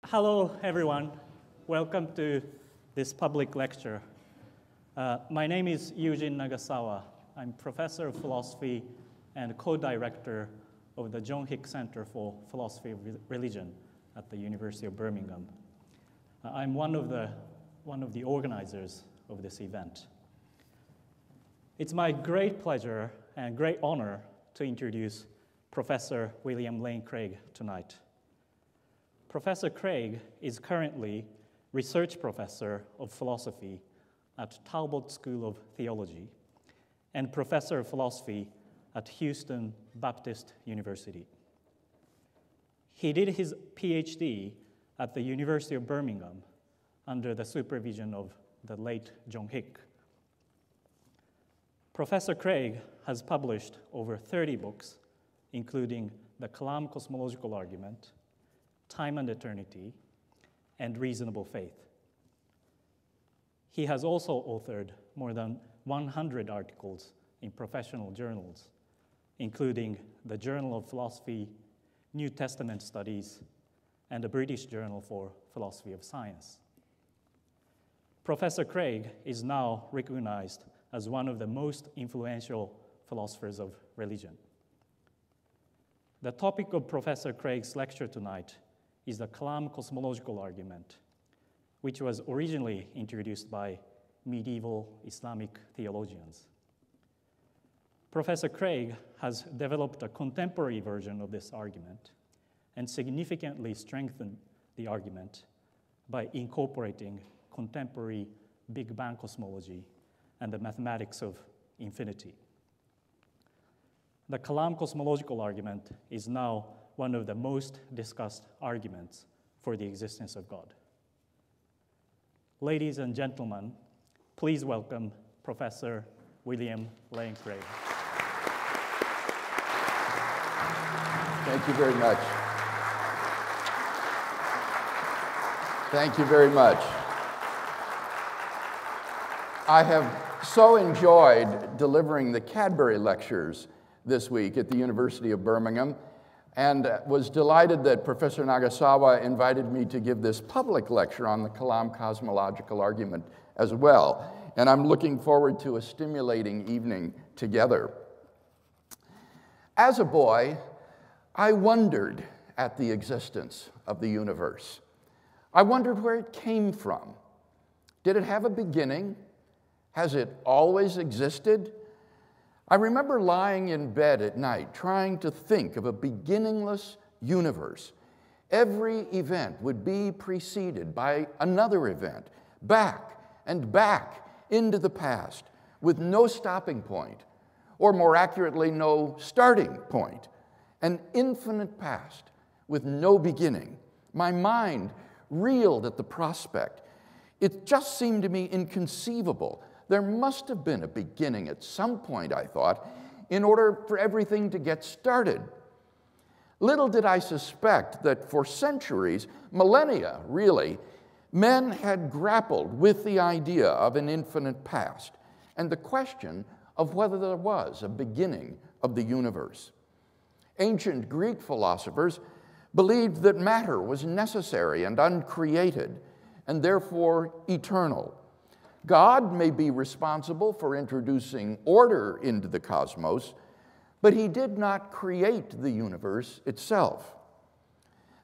Hello, everyone. Welcome to this public lecture. My name is Eugene Nagasawa. I'm professor of philosophy and co-director of the John Hick Center for Philosophy of Religion at the University of Birmingham. I'm one of the organizers of this event. It's my great pleasure and great honor to introduce Professor William Lane Craig tonight. Professor Craig is currently research professor of philosophy at Talbot School of Theology and professor of philosophy at Houston Baptist University. He did his PhD at the University of Birmingham under the supervision of the late John Hick. Professor Craig has published over 30 books, including The Kalam Cosmological Argument, Time and Eternity, and Reasonable Faith. He has also authored more than 100 articles in professional journals, including the Journal of Philosophy, New Testament Studies, and the British Journal for Philosophy of Science. Professor Craig is now recognized as one of the most influential philosophers of religion. The topic of Professor Craig's lecture tonight is the Kalam Cosmological Argument, which was originally introduced by medieval Islamic theologians. Professor Craig has developed a contemporary version of this argument and significantly strengthened the argument by incorporating contemporary Big Bang cosmology and the mathematics of infinity. The Kalam Cosmological Argument is now one of the most discussed arguments for the existence of God. Ladies and gentlemen, please welcome Professor William Lane Craig. Thank you very much. Thank you very much. I have so enjoyed delivering the Cadbury lectures this week at the University of Birmingham, and was delighted that Professor Nagasawa invited me to give this public lecture on the Kalam Cosmological Argument as well. And I'm looking forward to a stimulating evening together. As a boy, I wondered at the existence of the universe. I wondered where it came from. Did it have a beginning? Has it always existed? I remember lying in bed at night trying to think of a beginningless universe. Every event would be preceded by another event, back and back into the past, with no stopping point, or more accurately, no starting point. An infinite past with no beginning. My mind reeled at the prospect. It just seemed to me inconceivable. There must have been a beginning at some point, I thought, in order for everything to get started. Little did I suspect that for centuries, millennia really, men had grappled with the idea of an infinite past and the question of whether there was a beginning of the universe. Ancient Greek philosophers believed that matter was necessary and uncreated, and therefore eternal. God may be responsible for introducing order into the cosmos, but he did not create the universe itself.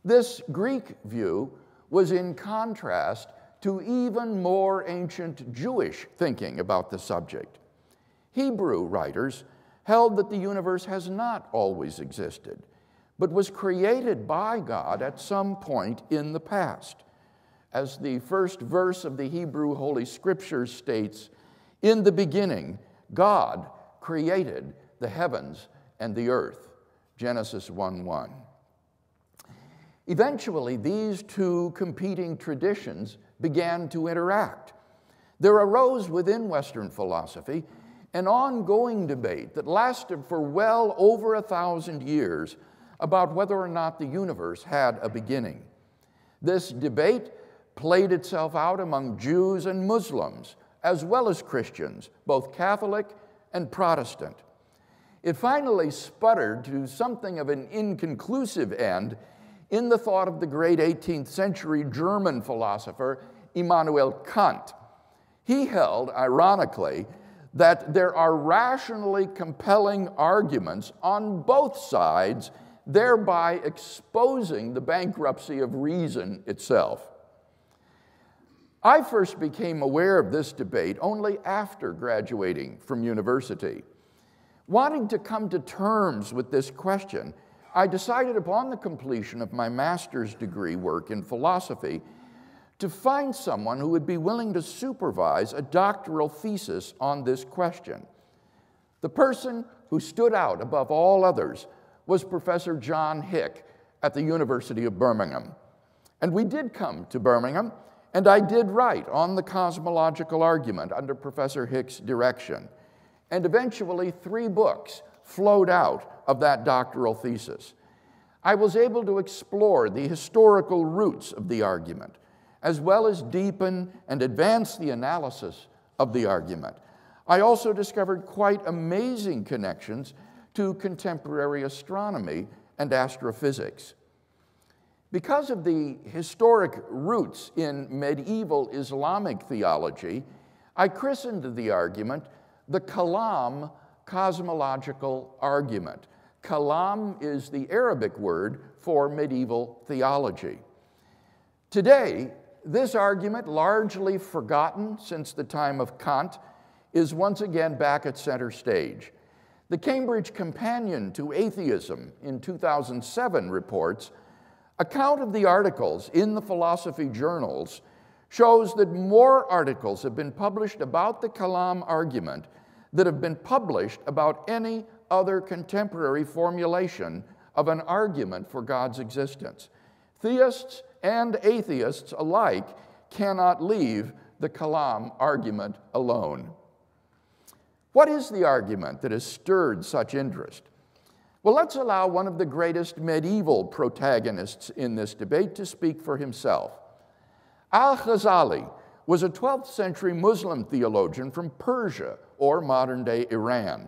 This Greek view was in contrast to even more ancient Jewish thinking about the subject. Hebrew writers held that the universe has not always existed, but was created by God at some point in the past. As the first verse of the Hebrew Holy Scriptures states, "In the beginning, God created the heavens and the earth," Genesis 1:1. Eventually, these two competing traditions began to interact. There arose within Western philosophy an ongoing debate that lasted for well over 1,000 years about whether or not the universe had a beginning. This debate played itself out among Jews and Muslims, as well as Christians, both Catholic and Protestant. It finally sputtered to something of an inconclusive end in the thought of the great 18th century German philosopher Immanuel Kant. He held, ironically, that there are rationally compelling arguments on both sides, thereby exposing the bankruptcy of reason itself. I first became aware of this debate only after graduating from university. Wanting to come to terms with this question, I decided upon the completion of my master's degree work in philosophy to find someone who would be willing to supervise a doctoral thesis on this question. The person who stood out above all others was Professor John Hick at the University of Birmingham. And we did come to Birmingham, and I did write on the cosmological argument under Professor Hick's direction. And eventually 3 books flowed out of that doctoral thesis. I was able to explore the historical roots of the argument, as well as deepen and advance the analysis of the argument. I also discovered quite amazing connections to contemporary astronomy and astrophysics. Because of the historic roots in medieval Islamic theology, I christened the argument the Kalam Cosmological argument. Kalam is the Arabic word for medieval theology. Today, this argument, largely forgotten since the time of Kant, is once again back at center stage. The Cambridge Companion to Atheism in 2007 reports, account of the articles in the philosophy journals shows that more articles have been published about the Kalam argument that have been published about any other contemporary formulation of an argument for God's existence. Theists and atheists alike cannot leave the Kalam argument alone. What is the argument that has stirred such interest? Well, let's allow one of the greatest medieval protagonists in this debate to speak for himself. Al-Ghazali was a 12th century Muslim theologian from Persia, or modern-day Iran.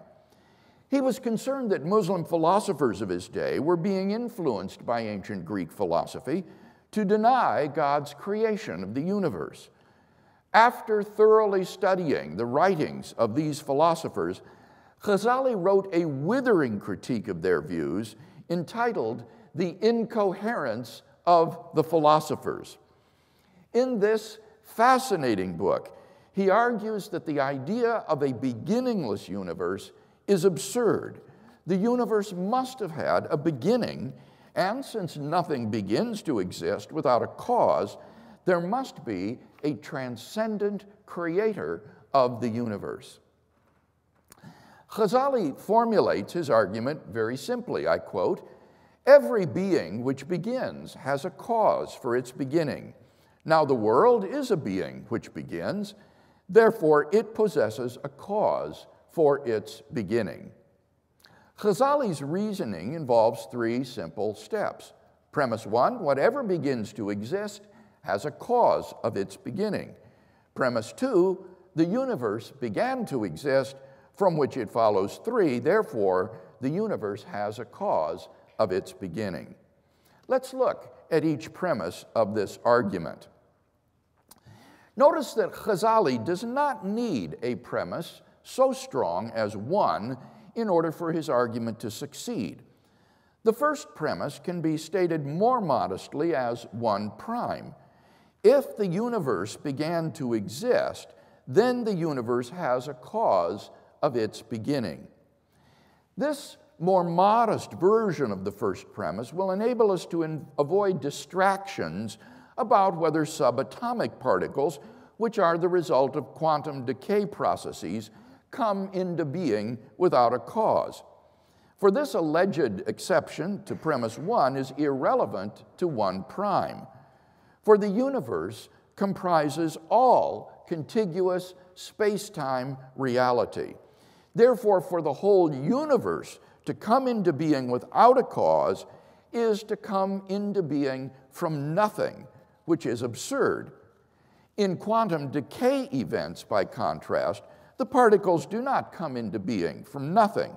He was concerned that Muslim philosophers of his day were being influenced by ancient Greek philosophy to deny God's creation of the universe. After thoroughly studying the writings of these philosophers, Ghazali wrote a withering critique of their views entitled The Incoherence of the Philosophers. In this fascinating book, he argues that the idea of a beginningless universe is absurd. The universe must have had a beginning, and since nothing begins to exist without a cause, there must be a transcendent creator of the universe. Ghazali formulates his argument very simply. I quote, "Every being which begins has a cause for its beginning. Now the world is a being which begins, therefore it possesses a cause for its beginning." Ghazali's reasoning involves 3 simple steps. Premise 1, whatever begins to exist has a cause of its beginning. Premise 2, the universe began to exist, from which it follows 3, therefore, the universe has a cause of its beginning. Let's look at each premise of this argument. Notice that Ghazali does not need a premise so strong as 1 in order for his argument to succeed. The first premise can be stated more modestly as 1 prime. If the universe began to exist, then the universe has a cause of its beginning. This more modest version of the first premise will enable us to avoid distractions about whether subatomic particles, which are the result of quantum decay processes, come into being without a cause. For this alleged exception to premise 1 is irrelevant to 1 prime. For the universe comprises all contiguous space-time reality. Therefore, for the whole universe to come into being without a cause is to come into being from nothing, which is absurd. In quantum decay events, by contrast, the particles do not come into being from nothing.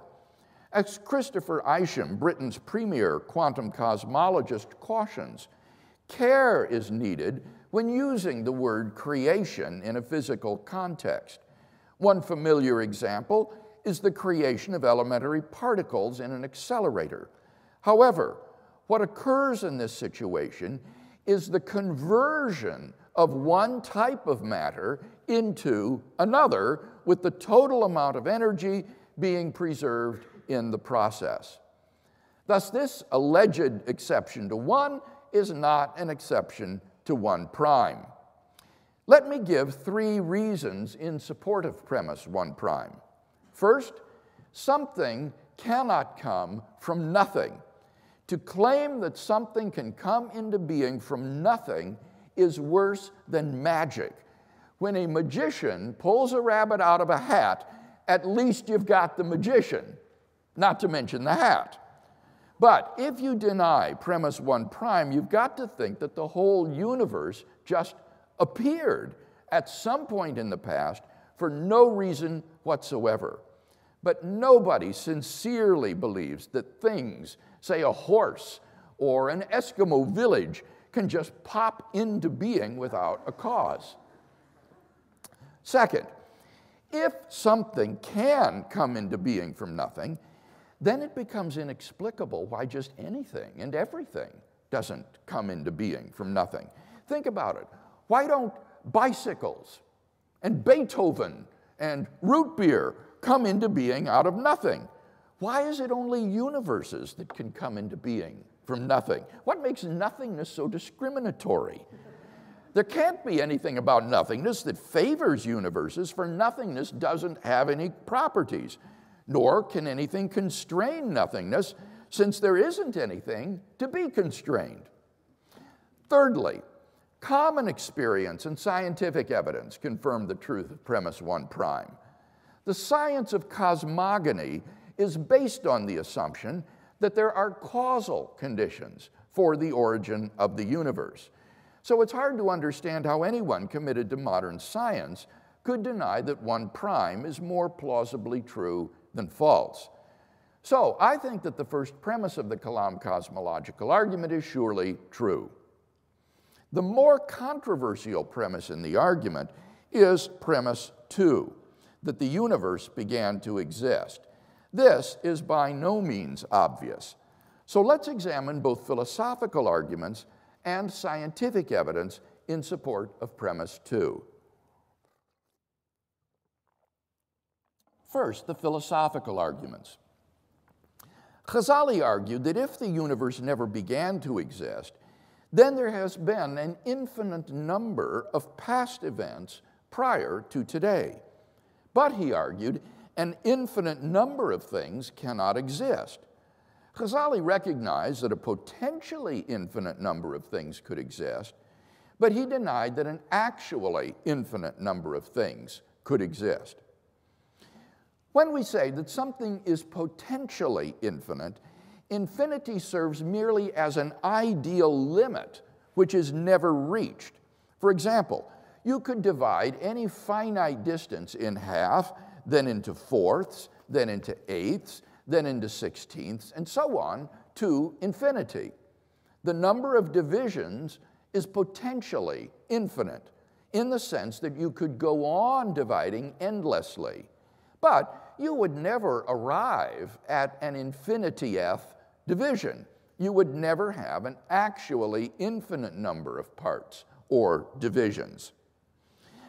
As Christopher Isham, Britain's premier quantum cosmologist, cautions, care is needed when using the word creation in a physical context. One familiar example is the creation of elementary particles in an accelerator. However, what occurs in this situation is the conversion of one type of matter into another, with the total amount of energy being preserved in the process. Thus, this alleged exception to 1 is not an exception to 1 prime. Let me give 3 reasons in support of premise 1 prime. First, something cannot come from nothing. To claim that something can come into being from nothing is worse than magic. When a magician pulls a rabbit out of a hat, at least you've got the magician, not to mention the hat. But if you deny premise 1 prime, you've got to think that the whole universe just appeared at some point in the past for no reason whatsoever. But nobody sincerely believes that things, say a horse or an Eskimo village, can just pop into being without a cause. Second, if something can come into being from nothing, then it becomes inexplicable why just anything and everything doesn't come into being from nothing. Think about it. Why don't bicycles and Beethoven and root beer come into being out of nothing? Why is it only universes that can come into being from nothing? What makes nothingness so discriminatory? There can't be anything about nothingness that favors universes, for nothingness doesn't have any properties, nor can anything constrain nothingness, since there isn't anything to be constrained. Thirdly, common experience and scientific evidence confirm the truth of premise 1 prime. The science of cosmogony is based on the assumption that there are causal conditions for the origin of the universe. So it's hard to understand how anyone committed to modern science could deny that 1 prime is more plausibly true than false. So I think that the first premise of the Kalam cosmological argument is surely true. The more controversial premise in the argument is premise 2, that the universe began to exist. This is by no means obvious. So let's examine both philosophical arguments and scientific evidence in support of premise 2. First, the philosophical arguments. Ghazali argued that if the universe never began to exist, then there has been an infinite number of past events prior to today. But, he argued, an infinite number of things cannot exist. Ghazali recognized that a potentially infinite number of things could exist, but he denied that an actually infinite number of things could exist. When we say that something is potentially infinite, infinity serves merely as an ideal limit which is never reached. For example, you could divide any finite distance in half, then into fourths, then into eighths, then into sixteenths, and so on to infinity. The number of divisions is potentially infinite in the sense that you could go on dividing endlessly, but you would never arrive at an infinity-th division. You would never have an actually infinite number of parts or divisions.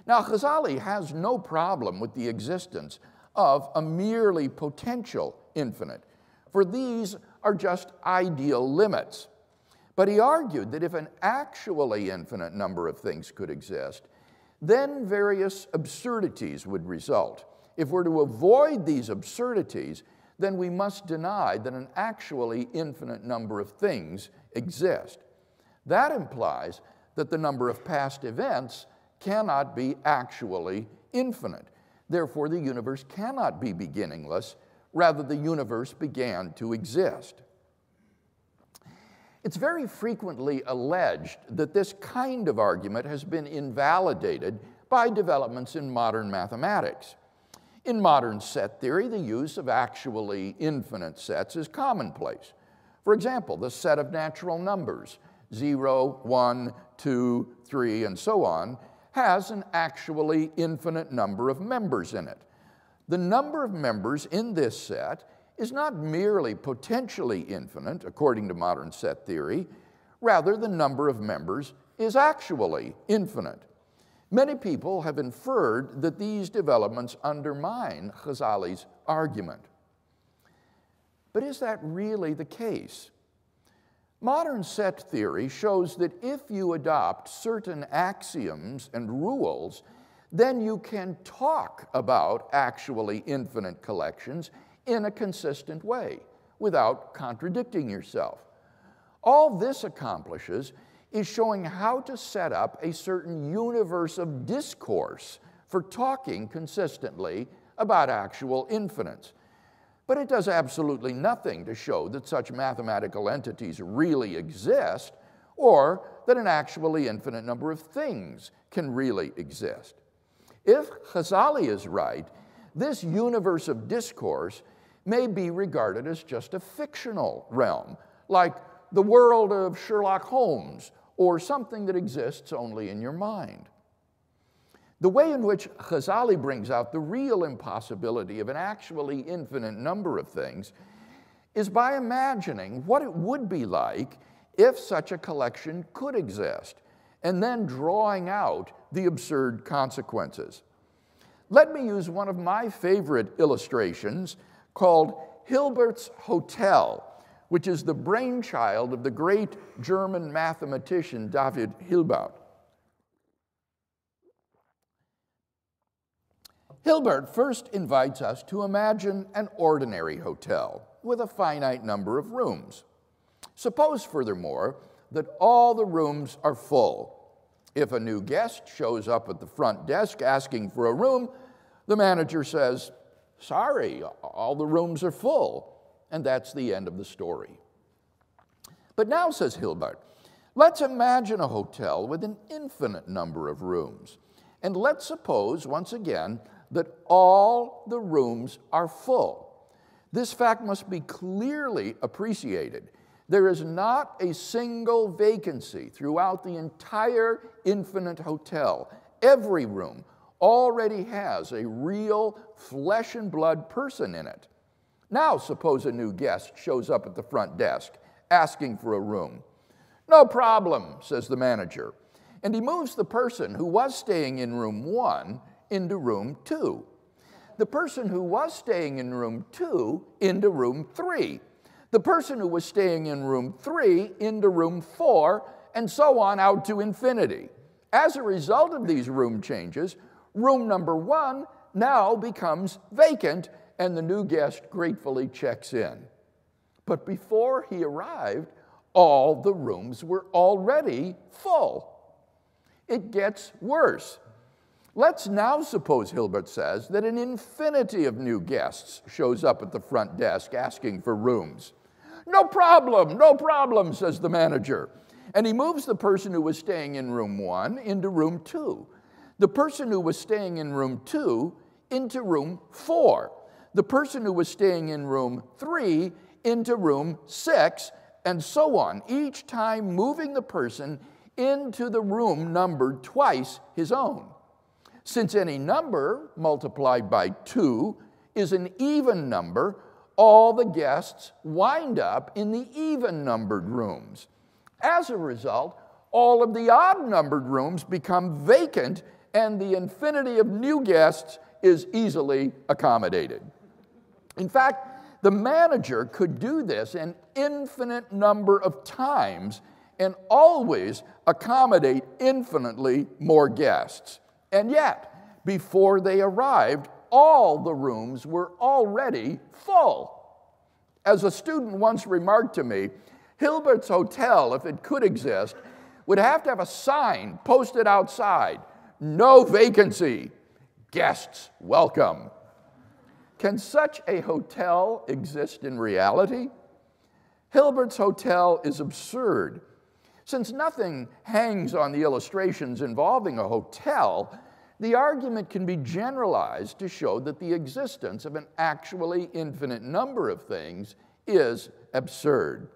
Now, Ghazali has no problem with the existence of a merely potential infinite, for these are just ideal limits. But he argued that if an actually infinite number of things could exist, then various absurdities would result. If we're to avoid these absurdities, then we must deny that an actually infinite number of things exist. That implies that the number of past events cannot be actually infinite. Therefore, the universe cannot be beginningless. Rather, the universe began to exist. It's very frequently alleged that this kind of argument has been invalidated by developments in modern mathematics. In modern set theory, the use of actually infinite sets is commonplace. For example, the set of natural numbers, 0, 1, 2, 3, and so on, has an actually infinite number of members in it. The number of members in this set is not merely potentially infinite, according to modern set theory. Rather, the number of members is actually infinite. Many people have inferred that these developments undermine Ghazali's argument. But is that really the case? Modern set theory shows that if you adopt certain axioms and rules, then you can talk about actually infinite collections in a consistent way without contradicting yourself. All this accomplishes is showing how to set up a certain universe of discourse for talking consistently about actual infinites. But it does absolutely nothing to show that such mathematical entities really exist or that an actually infinite number of things can really exist. If Ghazali is right, this universe of discourse may be regarded as just a fictional realm, like the world of Sherlock Holmes, or something that exists only in your mind. The way in which Ghazali brings out the real impossibility of an actually infinite number of things is by imagining what it would be like if such a collection could exist, and then drawing out the absurd consequences. Let me use one of my favorite illustrations called Hilbert's Hotel, which is the brainchild of the great German mathematician David Hilbert. Hilbert first invites us to imagine an ordinary hotel with a finite number of rooms. Suppose, furthermore, that all the rooms are full. If a new guest shows up at the front desk asking for a room, the manager says, "Sorry, all the rooms are full." And that's the end of the story. But now, says Hilbert, let's imagine a hotel with an infinite number of rooms. And let's suppose, once again, that all the rooms are full. This fact must be clearly appreciated. There is not a single vacancy throughout the entire infinite hotel. Every room already has a real flesh and blood person in it. Now, suppose a new guest shows up at the front desk asking for a room. "No problem," says the manager, and he moves the person who was staying in room 1 into room 2. The person who was staying in room 2 into room 3. The person who was staying in room 3 into room 4, and so on out to infinity. As a result of these room changes, room number 1 now becomes vacant, and the new guest gratefully checks in. But before he arrived, all the rooms were already full. It gets worse. Let's now suppose, Hilbert says, that an infinity of new guests shows up at the front desk asking for rooms. "No problem," says the manager. And he moves the person who was staying in room 1 into room 2. The person who was staying in room 2 into room 4. The person who was staying in room 3 into room 6, and so on, each time moving the person into the room numbered twice his own. Since any number multiplied by 2 is an even number, all the guests wind up in the even-numbered rooms. As a result, all of the odd-numbered rooms become vacant, and the infinity of new guests is easily accommodated. In fact, the manager could do this an infinite number of times and always accommodate infinitely more guests. And yet, before they arrived, all the rooms were already full. As a student once remarked to me, Hilbert's Hotel, if it could exist, would have to have a sign posted outside, "No vacancy, guests welcome." Can such a hotel exist in reality? Hilbert's Hotel is absurd. Since nothing hangs on the illustrations involving a hotel, The argument can be generalized to show that the existence of an actually infinite number of things is absurd.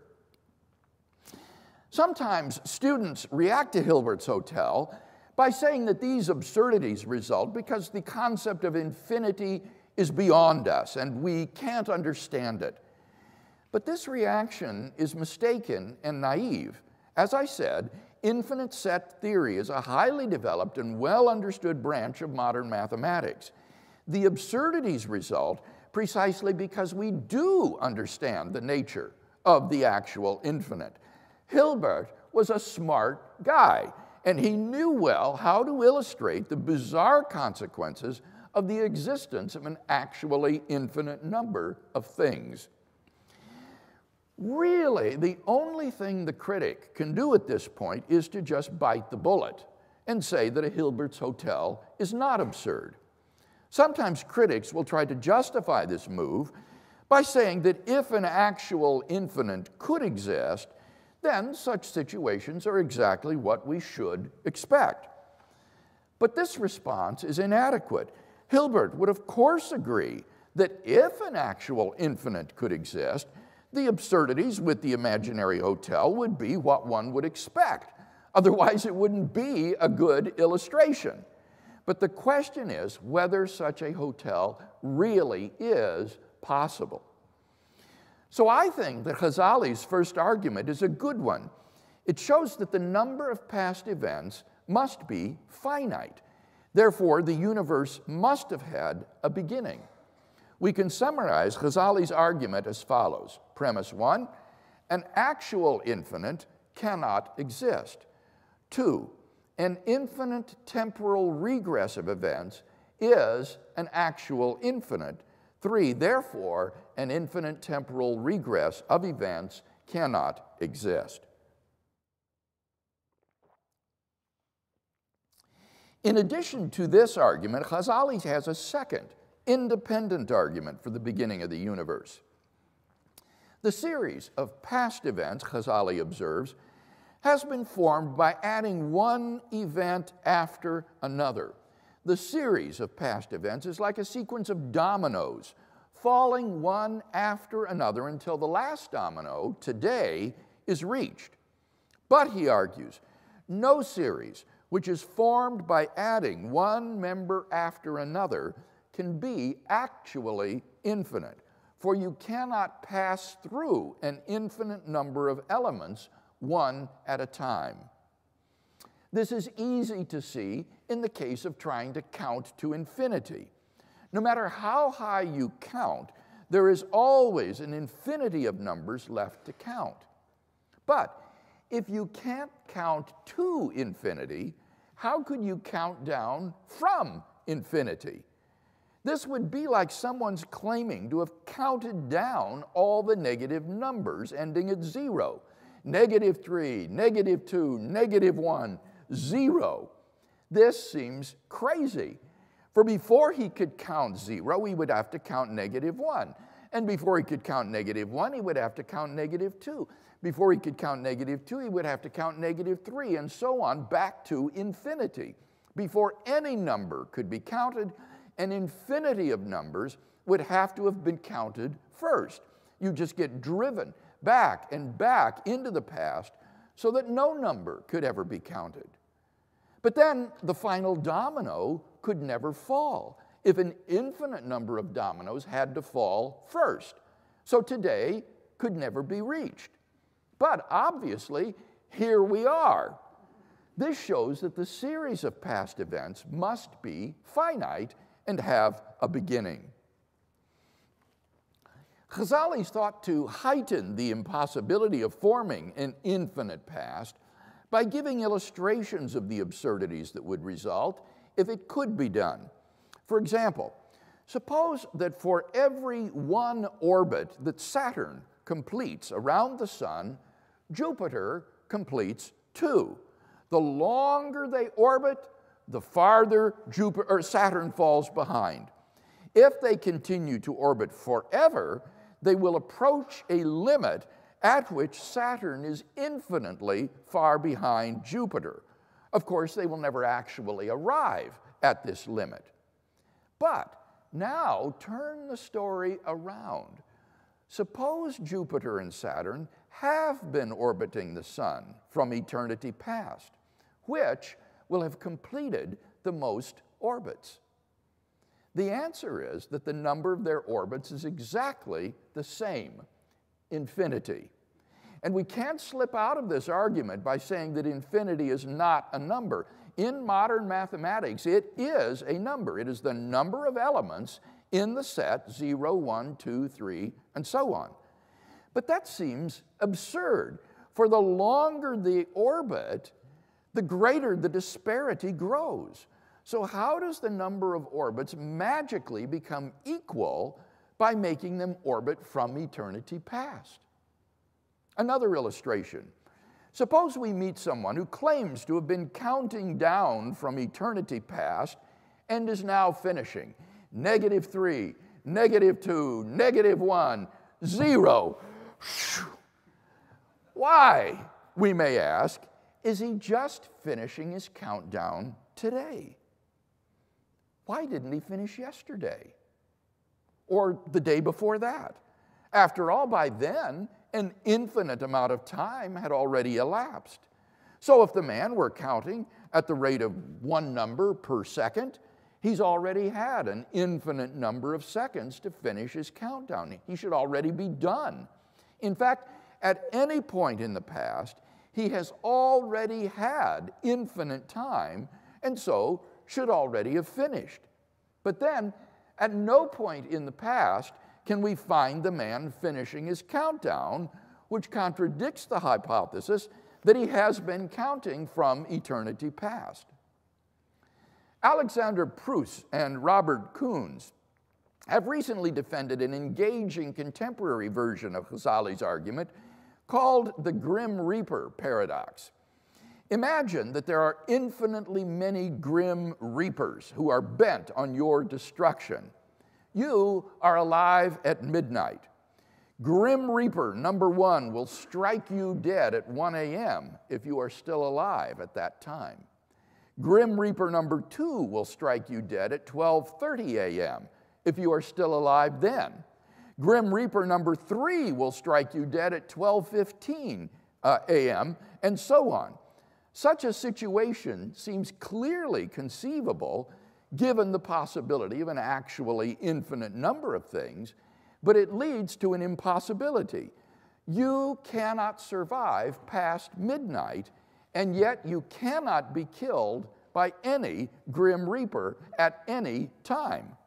Sometimes students react to Hilbert's hotel by saying that these absurdities result because the concept of infinity is beyond us and we can't understand it. But this reaction is mistaken and naive. As I said, infinite set theory is a highly developed and well-understood branch of modern mathematics. The absurdities result precisely because we do understand the nature of the actual infinite. Hilbert was a smart guy, and he knew well how to illustrate the bizarre consequences of the existence of an actually infinite number of things. Really, the only thing the critic can do at this point is to just bite the bullet and say that a Hilbert's hotel is not absurd. Sometimes critics will try to justify this move by saying that if an actual infinite could exist, then such situations are exactly what we should expect. But this response is inadequate. Hilbert would of course agree that if an actual infinite could exist, the absurdities with the imaginary hotel would be what one would expect. Otherwise, it wouldn't be a good illustration. But the question is whether such a hotel really is possible. So I think that Ghazali's first argument is a good one. It shows that the number of past events must be finite. Therefore, the universe must have had a beginning. We can summarize Ghazali's argument as follows. Premise 1, an actual infinite cannot exist. 2, an infinite temporal regress of events is an actual infinite. 3, therefore, an infinite temporal regress of events cannot exist. In addition to this argument, Ghazali has a second, independent argument for the beginning of the universe. The series of past events, Ghazali observes, has been formed by adding one event after another. The series of past events is like a sequence of dominoes, falling one after another until the last domino, today, is reached. But, he argues, no series which is formed by adding one member after another can be actually infinite, for you cannot pass through an infinite number of elements one at a time. This is easy to see in the case of trying to count to infinity. No matter how high you count, there is always an infinity of numbers left to count. But if you can't count to infinity, how could you count down from infinity? This would be like someone's claiming to have counted down all the negative numbers ending at 0. -3, -2, -1, 0. This seems crazy. For before he could count 0, he would have to count -1. And before he could count -1, he would have to count -2. Before he could count -2, he would have to count -3, and so on, back to infinity. Before any number could be counted, an infinity of numbers would have to have been counted first. You just get driven back and back into the past so that no number could ever be counted. But then the final domino could never fall if an infinite number of dominoes had to fall first. So today could never be reached. But obviously, here we are. This shows that the series of past events must be finite and have a beginning. Ghazali thought to heighten the impossibility of forming an infinite past by giving illustrations of the absurdities that would result if it could be done. For example, suppose that for every one orbit that Saturn completes around the Sun, Jupiter completes 2. The longer they orbit, the farther Saturn falls behind. If they continue to orbit forever, they will approach a limit at which Saturn is infinitely far behind Jupiter. Of course, they will never actually arrive at this limit. But now turn the story around. Suppose Jupiter and Saturn have been orbiting the Sun from eternity past, which will have completed the most orbits. The answer is that the number of their orbits is exactly the same, infinity. And we can't slip out of this argument by saying that infinity is not a number. In modern mathematics, it is a number. It is the number of elements in the set 0, 1, 2, 3, and so on. But that seems absurd. For the longer the orbit, the greater the disparity grows. So how does the number of orbits magically become equal by making them orbit from eternity past? Another illustration. Suppose we meet someone who claims to have been counting down from eternity past and is now finishing. -3, -2, -1, 0. Why, we may ask, is he just finishing his countdown today? Why didn't he finish yesterday? Or the day before that? After all, by then, an infinite amount of time had already elapsed. So if the man were counting at the rate of 1 number per second, he's already had an infinite number of seconds to finish his countdown. He should already be done. In fact, at any point in the past, he has already had infinite time, and so should already have finished. But then, at no point in the past can we find the man finishing his countdown, which contradicts the hypothesis that he has been counting from eternity past. Alexander Pruss and Robert Koons have recently defended an engaging contemporary version of Ghazali's argument called the Grim Reaper paradox. Imagine that there are infinitely many Grim Reapers who are bent on your destruction. You are alive at midnight. Grim Reaper number 1 will strike you dead at 1 a.m. if you are still alive at that time. Grim Reaper number 2 will strike you dead at 12:30 a.m. if you are still alive then. Grim Reaper number 3 will strike you dead at 12:15 a.m., and so on. Such a situation seems clearly conceivable given the possibility of an actually infinite number of things, but it leads to an impossibility. You cannot survive past midnight, and yet you cannot be killed by any Grim Reaper at any time.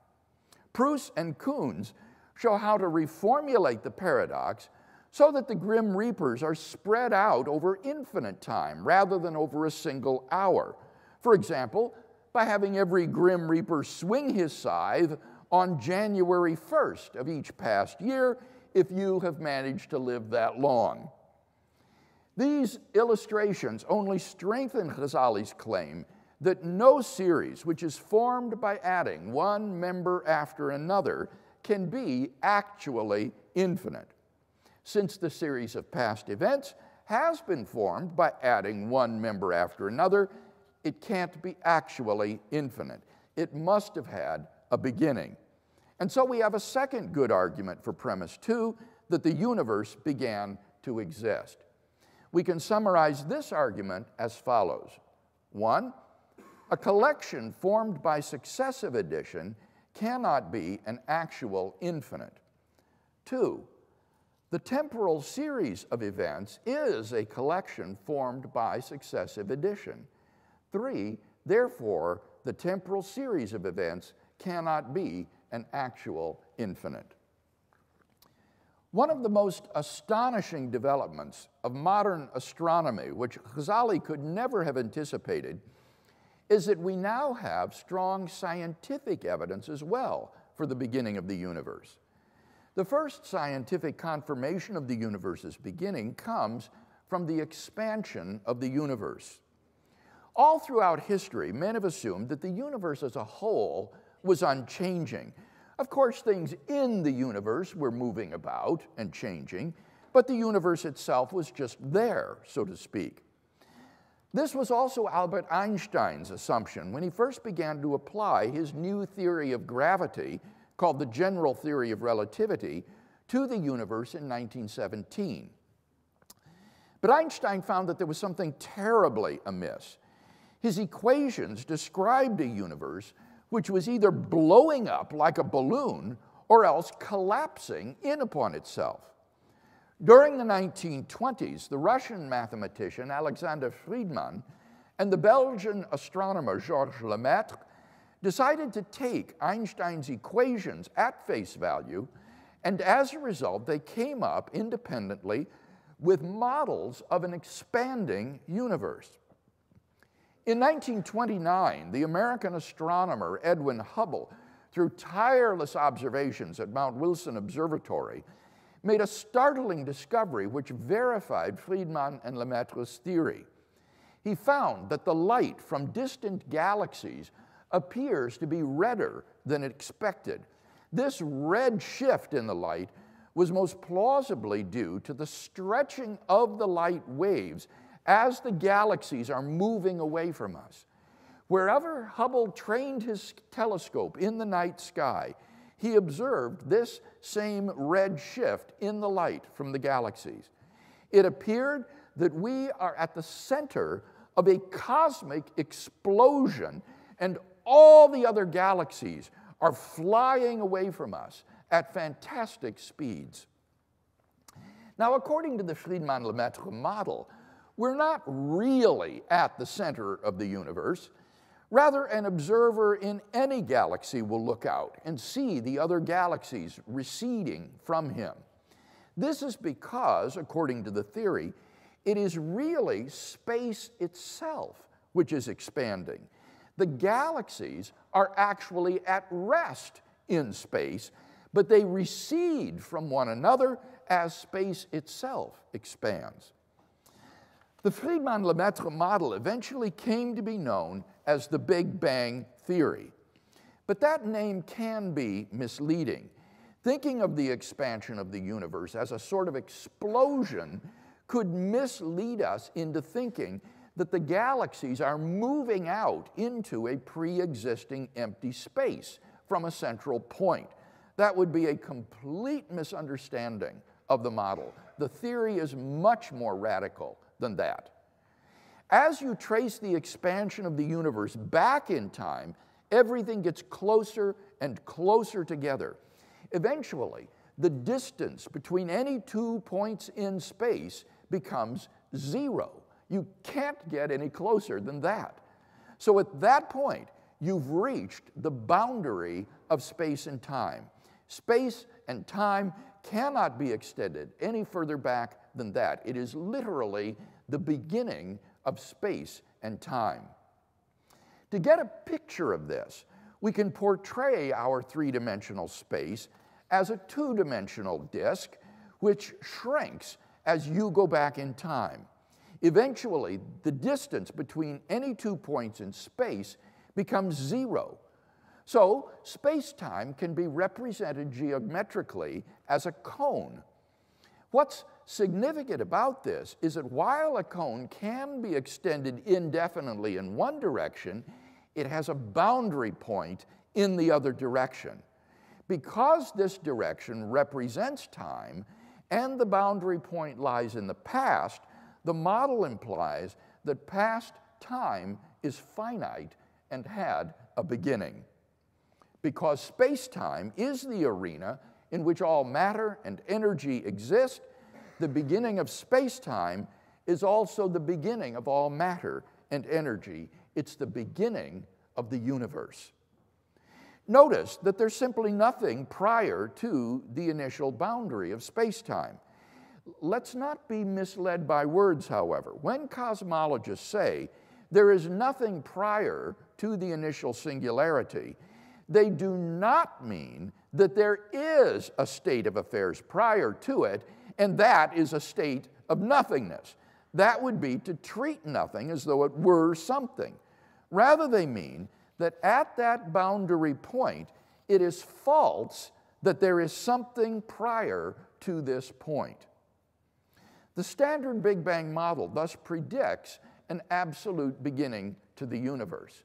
Pruss and Koons show how to reformulate the paradox so that the Grim Reapers are spread out over infinite time rather than over a single hour. For example, by having every Grim Reaper swing his scythe on January 1st of each past year if you have managed to live that long. These illustrations only strengthen Ghazali's claim that no series which is formed by adding one member after another can be actually infinite. Since the series of past events has been formed by adding one member after another, it can't be actually infinite. It must have had a beginning. And so we have a second good argument for premise 2, that the universe began to exist. We can summarize this argument as follows. 1, a collection formed by successive addition cannot be an actual infinite. 2, the temporal series of events is a collection formed by successive addition. 3, therefore, the temporal series of events cannot be an actual infinite. One of the most astonishing developments of modern astronomy, which Ghazali could never have anticipated, is that we now have strong scientific evidence as well for the beginning of the universe. The first scientific confirmation of the universe's beginning comes from the expansion of the universe. All throughout history, men have assumed that the universe as a whole was unchanging. Of course, things in the universe were moving about and changing, but the universe itself was just there, so to speak. This was also Albert Einstein's assumption when he first began to apply his new theory of gravity, called the general theory of relativity, to the universe in 1917. But Einstein found that there was something terribly amiss. His equations described a universe which was either blowing up like a balloon or else collapsing in upon itself. During the 1920s, the Russian mathematician Alexander Friedmann and the Belgian astronomer Georges Lemaître decided to take Einstein's equations at face value, and as a result, they came up independently with models of an expanding universe. In 1929, the American astronomer Edwin Hubble, through tireless observations at Mount Wilson Observatory, made a startling discovery which verified Friedmann and Lemaître's theory. He found that the light from distant galaxies appears to be redder than expected. This red shift in the light was most plausibly due to the stretching of the light waves as the galaxies are moving away from us. Wherever Hubble trained his telescope in the night sky, he observed this same red shift in the light from the galaxies. It appeared that we are at the center of a cosmic explosion, and all the other galaxies are flying away from us at fantastic speeds. Now, according to the Friedmann-Lemaître model, we're not really at the center of the universe. Rather, an observer in any galaxy will look out and see the other galaxies receding from him. This is because, according to the theory, it is really space itself which is expanding. The galaxies are actually at rest in space, but they recede from one another as space itself expands. The Friedmann-Lemaître model eventually came to be known as the Big Bang theory. But that name can be misleading. Thinking of the expansion of the universe as a sort of explosion could mislead us into thinking that the galaxies are moving out into a pre-existing empty space from a central point. That would be a complete misunderstanding of the model. The theory is much more radical than that. As you trace the expansion of the universe back in time, everything gets closer and closer together. Eventually, the distance between any 2 points in space becomes zero. You can't get any closer than that. So at that point, you've reached the boundary of space and time. Space and time cannot be extended any further back than that. It is literally the beginning of space and time. To get a picture of this, we can portray our three-dimensional space as a two-dimensional disk which shrinks as you go back in time. Eventually, the distance between any 2 points in space becomes zero. So, space-time can be represented geometrically as a cone. What's significant about this is that while a cone can be extended indefinitely in one direction, it has a boundary point in the other direction. Because this direction represents time and the boundary point lies in the past, the model implies that past time is finite and had a beginning. Because space-time is the arena in which all matter and energy exist, the beginning of space-time is also the beginning of all matter and energy. It's the beginning of the universe. Notice that there's simply nothing prior to the initial boundary of space-time. Let's not be misled by words, however. When cosmologists say there is nothing prior to the initial singularity, they do not mean that there is a state of affairs prior to it, and that is a state of nothingness. That would be to treat nothing as though it were something. Rather, they mean that at that boundary point, it is false that there is something prior to this point. The standard Big Bang model thus predicts an absolute beginning to the universe.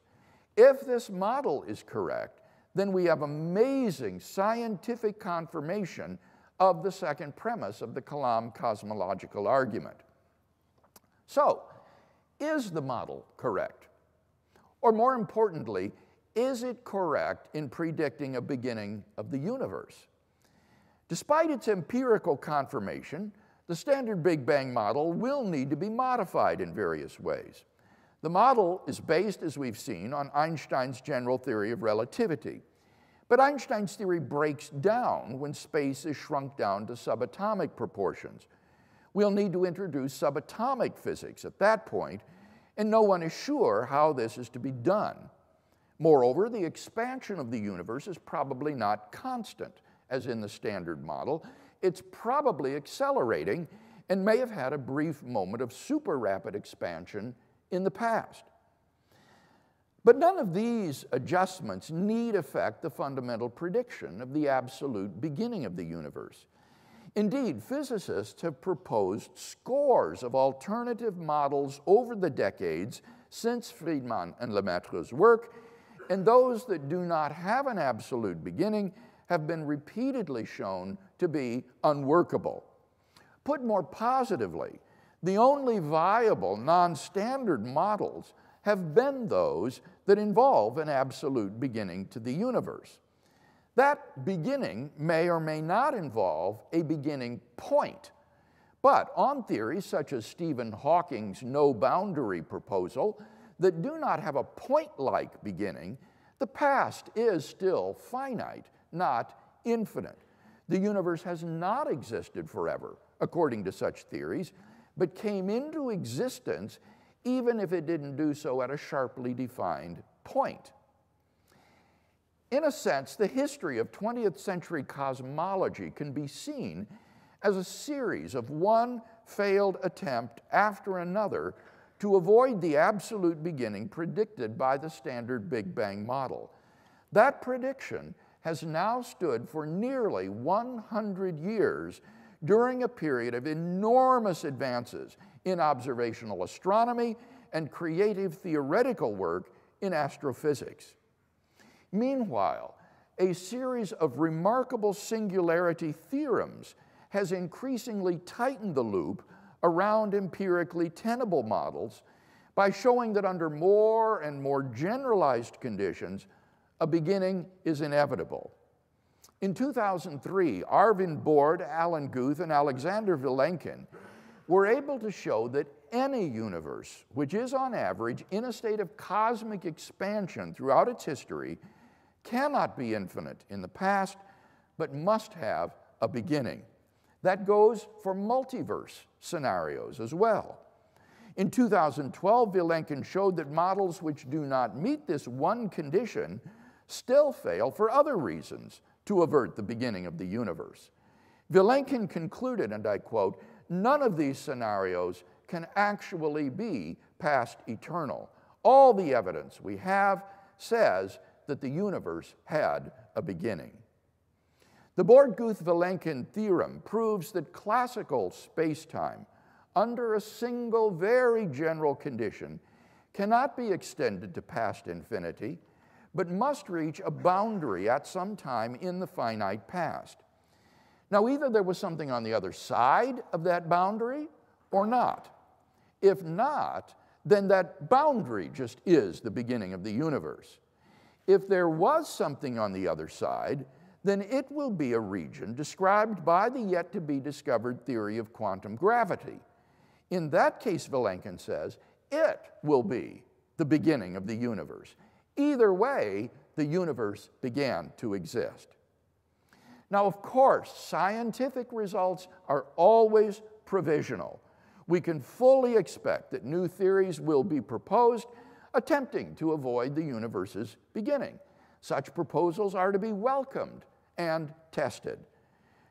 If this model is correct, then we have amazing scientific confirmation of the second premise of the Kalam cosmological argument. So, is the model correct? Or more importantly, is it correct in predicting a beginning of the universe? Despite its empirical confirmation, the standard Big Bang model will need to be modified in various ways. The model is based, as we've seen, on Einstein's general theory of relativity. But Einstein's theory breaks down when space is shrunk down to subatomic proportions. We'll need to introduce subatomic physics at that point, and no one is sure how this is to be done. Moreover, the expansion of the universe is probably not constant, as in the standard model. It's probably accelerating and may have had a brief moment of super rapid expansion in the past. But none of these adjustments need affect the fundamental prediction of the absolute beginning of the universe. Indeed, physicists have proposed scores of alternative models over the decades since Friedman and Lemaitre's work, and those that do not have an absolute beginning have been repeatedly shown to be unworkable. Put more positively, the only viable non-standard models have been those that involve an absolute beginning to the universe. That beginning may or may not involve a beginning point, but on theories such as Stephen Hawking's no-boundary proposal that do not have a point-like beginning, the past is still finite, not infinite. The universe has not existed forever, according to such theories, but came into existence even if it didn't do so at a sharply defined point. In a sense, the history of 20th century cosmology can be seen as a series of one failed attempt after another to avoid the absolute beginning predicted by the standard Big Bang model. That prediction has now stood for nearly 100 years during a period of enormous advances in observational astronomy and creative theoretical work in astrophysics. Meanwhile, a series of remarkable singularity theorems has increasingly tightened the loop around empirically tenable models by showing that under more and more generalized conditions, a beginning is inevitable. In 2003, Arvind Borde, Alan Guth, and Alexander Vilenkin were able to show that any universe, which is on average in a state of cosmic expansion throughout its history, cannot be infinite in the past, but must have a beginning. That goes for multiverse scenarios as well. In 2012, Vilenkin showed that models which do not meet this one condition still fail for other reasons to avert the beginning of the universe. Vilenkin concluded, and I quote, "None of these scenarios can actually be past eternal. All the evidence we have says that the universe had a beginning." The Borde-Guth-Vilenkin theorem proves that classical space-time, under a single very general condition, cannot be extended to past infinity, but must reach a boundary at some time in the finite past. Now, either there was something on the other side of that boundary or not. If not, then that boundary just is the beginning of the universe. If there was something on the other side, then it will be a region described by the yet-to-be-discovered theory of quantum gravity. In that case, Vilenkin says, it will be the beginning of the universe. Either way, the universe began to exist. Now, of course, scientific results are always provisional. We can fully expect that new theories will be proposed, attempting to avoid the universe's beginning. Such proposals are to be welcomed and tested.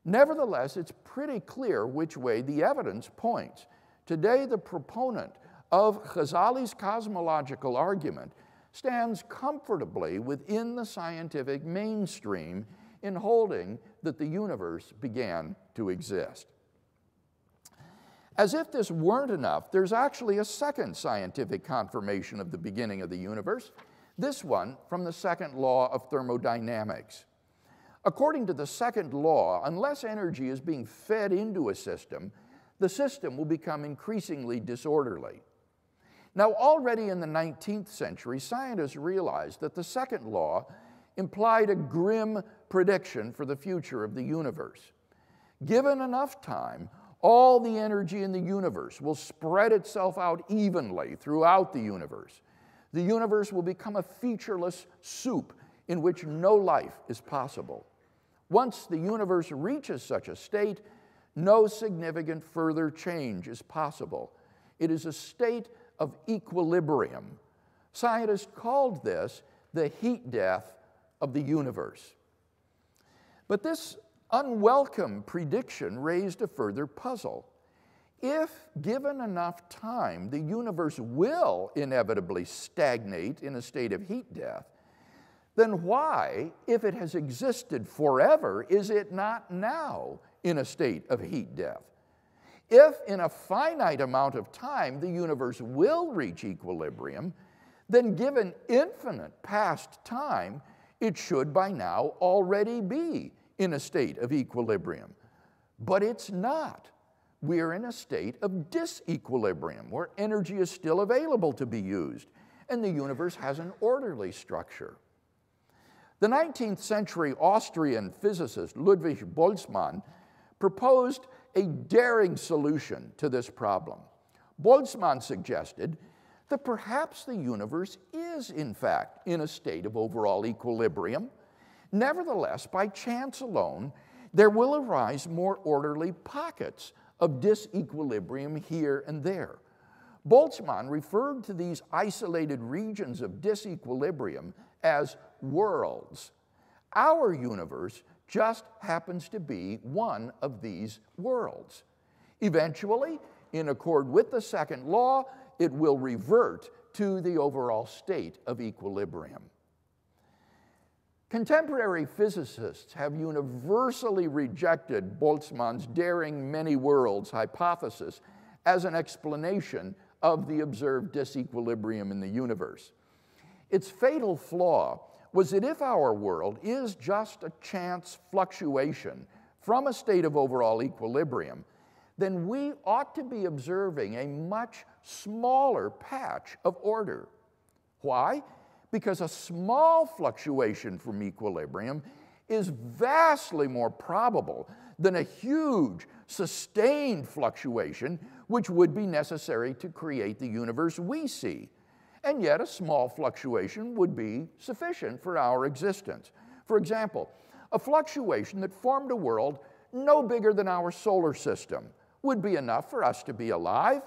Nevertheless, it's pretty clear which way the evidence points. Today, the proponent of Ghazali's cosmological argument stands comfortably within the scientific mainstream in holding that the universe began to exist. As if this weren't enough, there's actually a second scientific confirmation of the beginning of the universe, this one from the second law of thermodynamics. According to the second law, unless energy is being fed into a system, the system will become increasingly disorderly. Now, already in the 19th century, scientists realized that the second law implied a grim prediction for the future of the universe. Given enough time, all the energy in the universe will spread itself out evenly throughout the universe. The universe will become a featureless soup in which no life is possible. Once the universe reaches such a state, no significant further change is possible. It is a state of equilibrium. Scientists called this the heat death of the universe. But this unwelcome prediction raised a further puzzle. If given enough time, the universe will inevitably stagnate in a state of heat death, then why, if it has existed forever, is it not now in a state of heat death? If in a finite amount of time the universe will reach equilibrium, then given infinite past time, it should by now already be in a state of equilibrium. But it's not. We're in a state of disequilibrium, where energy is still available to be used, and the universe has an orderly structure. The 19th century Austrian physicist Ludwig Boltzmann proposed a daring solution to this problem. Boltzmann suggested that perhaps the universe is, in fact, in a state of overall equilibrium. Nevertheless, by chance alone, there will arise more orderly pockets of disequilibrium here and there. Boltzmann referred to these isolated regions of disequilibrium as worlds. Our universe just happens to be one of these worlds. Eventually, in accord with the second law, it will revert to the overall state of equilibrium. Contemporary physicists have universally rejected Boltzmann's daring many worlds hypothesis as an explanation of the observed disequilibrium in the universe. Its fatal flaw was that if our world is just a chance fluctuation from a state of overall equilibrium, then we ought to be observing a much smaller patch of order. Why? Because a small fluctuation from equilibrium is vastly more probable than a huge, sustained fluctuation which would be necessary to create the universe we see. And yet a small fluctuation would be sufficient for our existence. For example, a fluctuation that formed a world no bigger than our solar system would be enough for us to be alive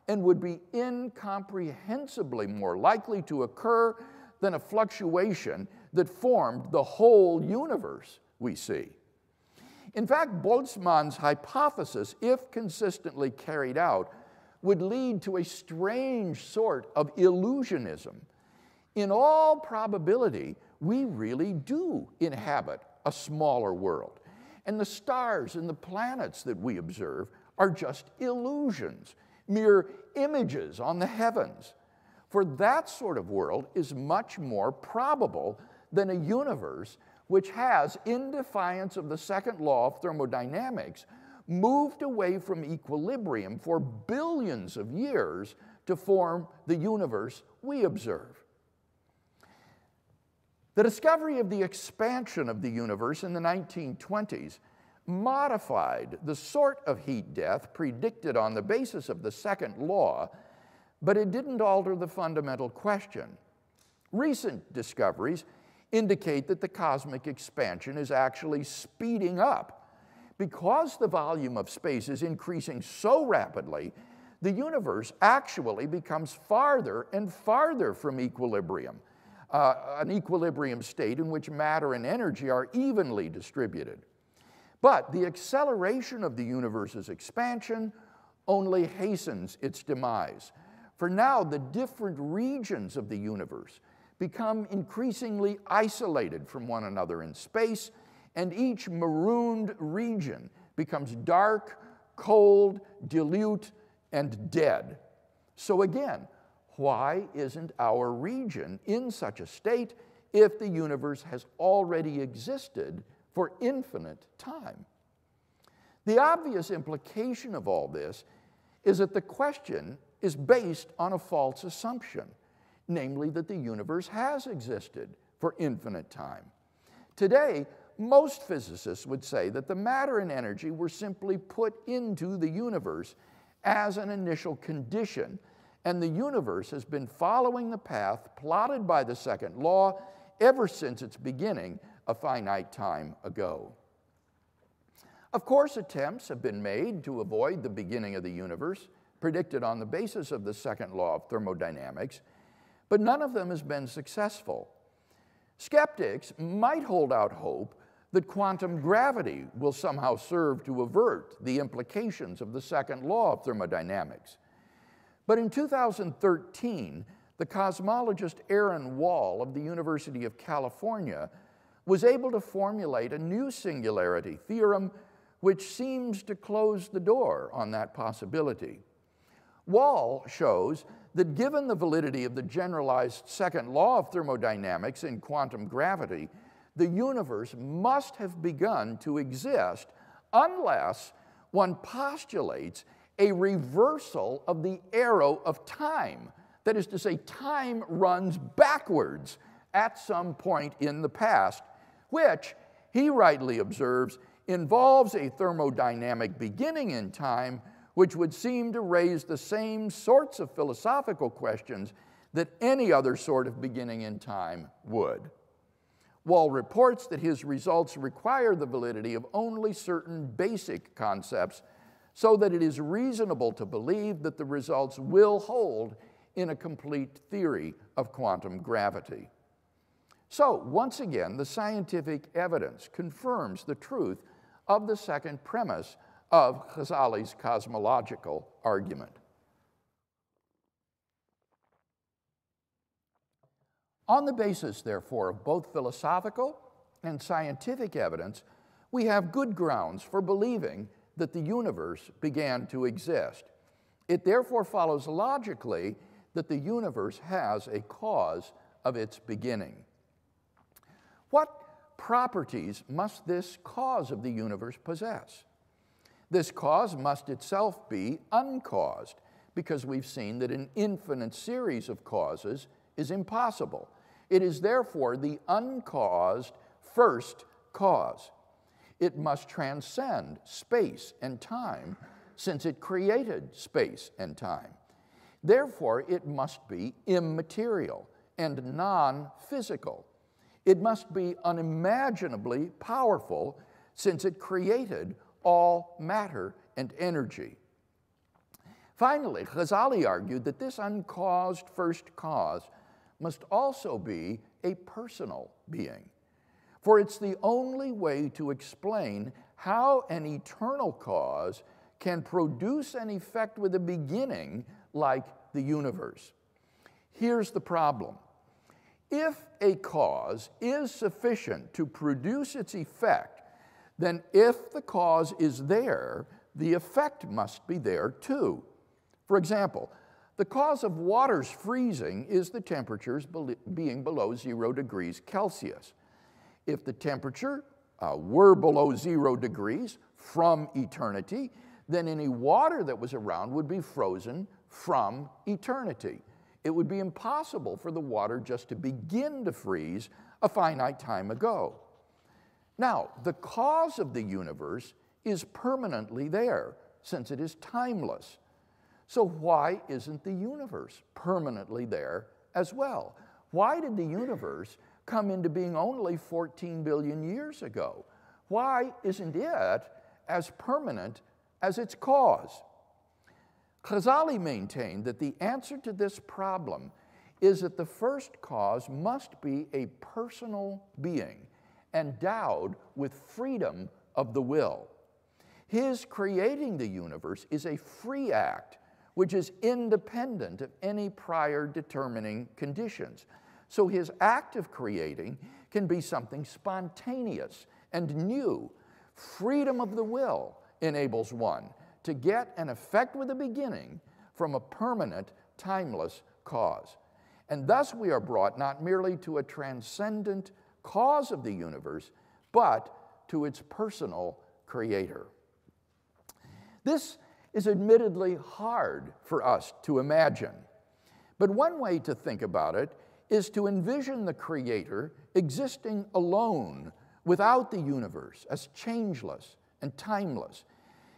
and would be incomprehensibly more likely to occur than a fluctuation that formed the whole universe we see. In fact, Boltzmann's hypothesis, if consistently carried out, would lead to a strange sort of illusionism. In all probability, we really do inhabit a smaller world, and the stars and the planets that we observe are just illusions, mere images on the heavens. For that sort of world is much more probable than a universe which has, in defiance of the second law of thermodynamics, moved away from equilibrium for billions of years to form the universe we observe. The discovery of the expansion of the universe in the 1920s modified the sort of heat death predicted on the basis of the second law, but it didn't alter the fundamental question. Recent discoveries indicate that the cosmic expansion is actually speeding up. Because the volume of space is increasing so rapidly, the universe actually becomes farther and farther from equilibrium, an equilibrium state in which matter and energy are evenly distributed. But the acceleration of the universe's expansion only hastens its demise. For now, the different regions of the universe become increasingly isolated from one another in space, and each marooned region becomes dark, cold, dilute, and dead. So again, why isn't our region in such a state if the universe has already existed for infinite time? The obvious implication of all this is that the question is based on a false assumption, namely that the universe has existed for infinite time. Today, most physicists would say that the matter and energy were simply put into the universe as an initial condition, and the universe has been following the path plotted by the second law ever since its beginning a finite time ago. Of course, attempts have been made to avoid the beginning of the universe, predicted on the basis of the second law of thermodynamics, but none of them has been successful. Skeptics might hold out hope that quantum gravity will somehow serve to avert the implications of the second law of thermodynamics. But in 2013, the cosmologist Aaron Wall of the University of California was able to formulate a new singularity theorem which seems to close the door on that possibility. Wall shows that given the validity of the generalized second law of thermodynamics in quantum gravity, the universe must have begun to exist unless one postulates a reversal of the arrow of time. That is to say, time runs backwards at some point in the past, which, he rightly observes, involves a thermodynamic beginning in time, which would seem to raise the same sorts of philosophical questions that any other sort of beginning in time would. Wall reports that his results require the validity of only certain basic concepts, so that it is reasonable to believe that the results will hold in a complete theory of quantum gravity. So, once again, the scientific evidence confirms the truth of the second premise of Ghazali's cosmological argument. On the basis, therefore, of both philosophical and scientific evidence, we have good grounds for believing that the universe began to exist. It therefore follows logically that the universe has a cause of its beginning. What properties must this cause of the universe possess? This cause must itself be uncaused, because we've seen that an infinite series of causes is impossible. It is therefore the uncaused first cause. It must transcend space and time, since it created space and time. Therefore, it must be immaterial and non-physical. It must be unimaginably powerful, since it created all matter and energy. Finally, Ghazali argued that this uncaused first cause must also be a personal being, for it's the only way to explain how an eternal cause can produce an effect with a beginning like the universe. Here's the problem. If a cause is sufficient to produce its effect, then if the cause is there, the effect must be there too. For example, the cause of water's freezing is the temperatures being below 0 degrees Celsius. If the temperature were below 0 degrees from eternity, then any water that was around would be frozen from eternity. It would be impossible for the water just to begin to freeze a finite time ago. Now, the cause of the universe is permanently there, since it is timeless. So why isn't the universe permanently there as well? Why did the universe come into being only 14 billion years ago? Why isn't it as permanent as its cause? Ghazali maintained that the answer to this problem is that the first cause must be a personal being, endowed with freedom of the will. His creating the universe is a free act, which is independent of any prior determining conditions. So his act of creating can be something spontaneous and new. Freedom of the will enables one to get an effect with a beginning from a permanent, timeless cause. And thus we are brought not merely to a transcendent cause of the universe, but to its personal creator. This is admittedly hard for us to imagine, but one way to think about it is to envision the creator existing alone without the universe as changeless and timeless.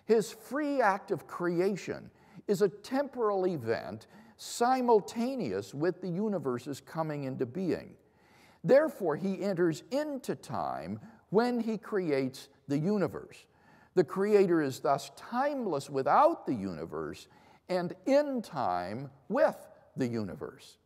His free act of creation is a temporal event simultaneous with the universe's coming into being. Therefore, he enters into time when he creates the universe. The creator is thus timeless without the universe and in time with the universe.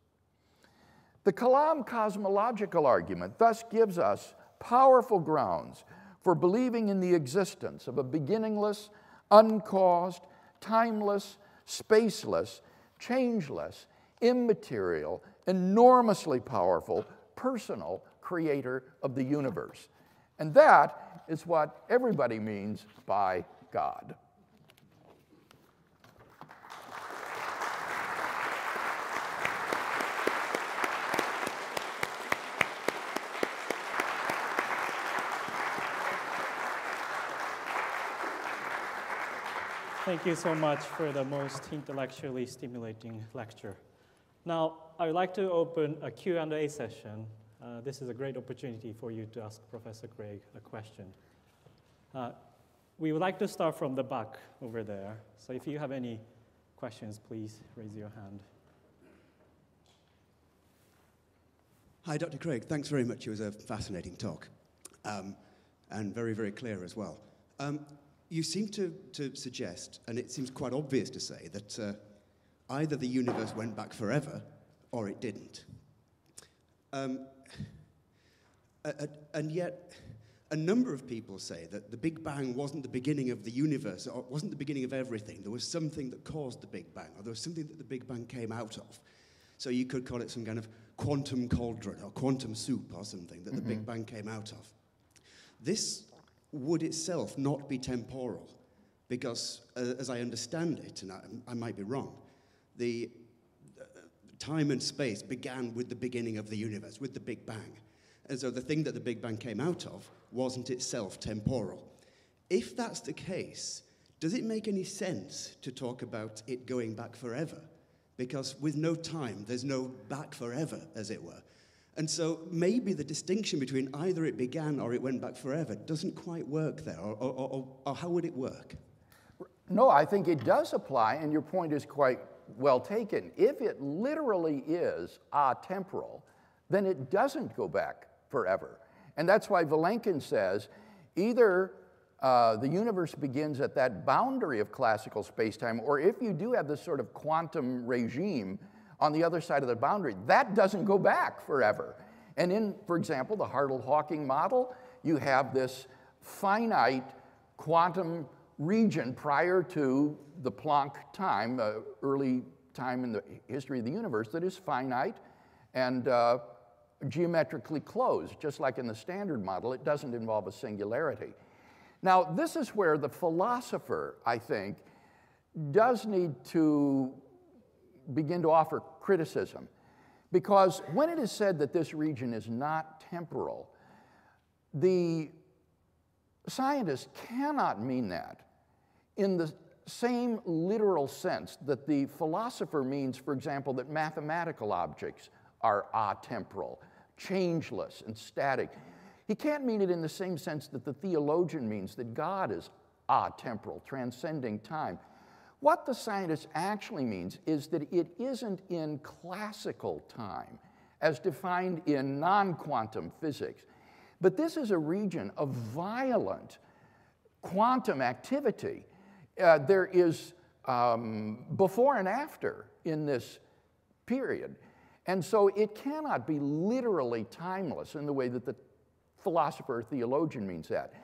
The Kalam Cosmological argument thus gives us powerful grounds for believing in the existence of a beginningless, uncaused, timeless, spaceless, changeless, immaterial, enormously powerful, personal creator of the universe. And that is what everybody means by God. Thank you so much for the most intellectually stimulating lecture. Now, I would like to open a Q&A session. This is a great opportunity for you to ask Professor Craig a question. We would like to start from the back over there. So if you have any questions, please raise your hand. Hi, Dr. Craig. Thanks very much. It was a fascinating talk, and very, very clear as well. You seem to suggest, and it seems quite obvious to say, that either the universe went back forever or it didn't. And yet, a number of people say that the Big Bang wasn't the beginning of the universe, or wasn't the beginning of everything. There was something that caused the Big Bang, or there was something that the Big Bang came out of. So you could call it some kind of quantum cauldron or quantum soup or something that the Big Bang came out of. This would itself not be temporal, because, as I understand it, and I might be wrong, the time and space began with the beginning of the universe, with the Big Bang. And so the thing that the Big Bang came out of wasn't itself temporal. If that's the case, does it make any sense to talk about it going back forever? Because with no time, there's no back forever, as it were. And so maybe the distinction between either it began or it went back forever doesn't quite work there, or how would it work? No, I think it does apply, and your point is quite well taken. If it literally is atemporal, then it doesn't go back forever. And that's why Vilenkin says either the universe begins at that boundary of classical spacetime, or if you do have this sort of quantum regime on the other side of the boundary, that doesn't go back forever. And in, for example, the Hartle-Hawking model, you have this finite quantum region prior to the Planck time, early time in the history of the universe, that is finite and geometrically closed. Just like in the standard model, it doesn't involve a singularity. Now, this is where the philosopher, I think, does need to begin to offer criticism. Because when it is said that this region is not temporal, the scientist cannot mean that in the same literal sense that the philosopher means, for example, that mathematical objects are atemporal, changeless, and static. He can't mean it in the same sense that the theologian means that God is atemporal, transcending time. What the scientist actually means is that it isn't in classical time, as defined in non-quantum physics, but this is a region of violent quantum activity. There is before and after in this period. And so it cannot be literally timeless in the way that the philosopher or theologian means that.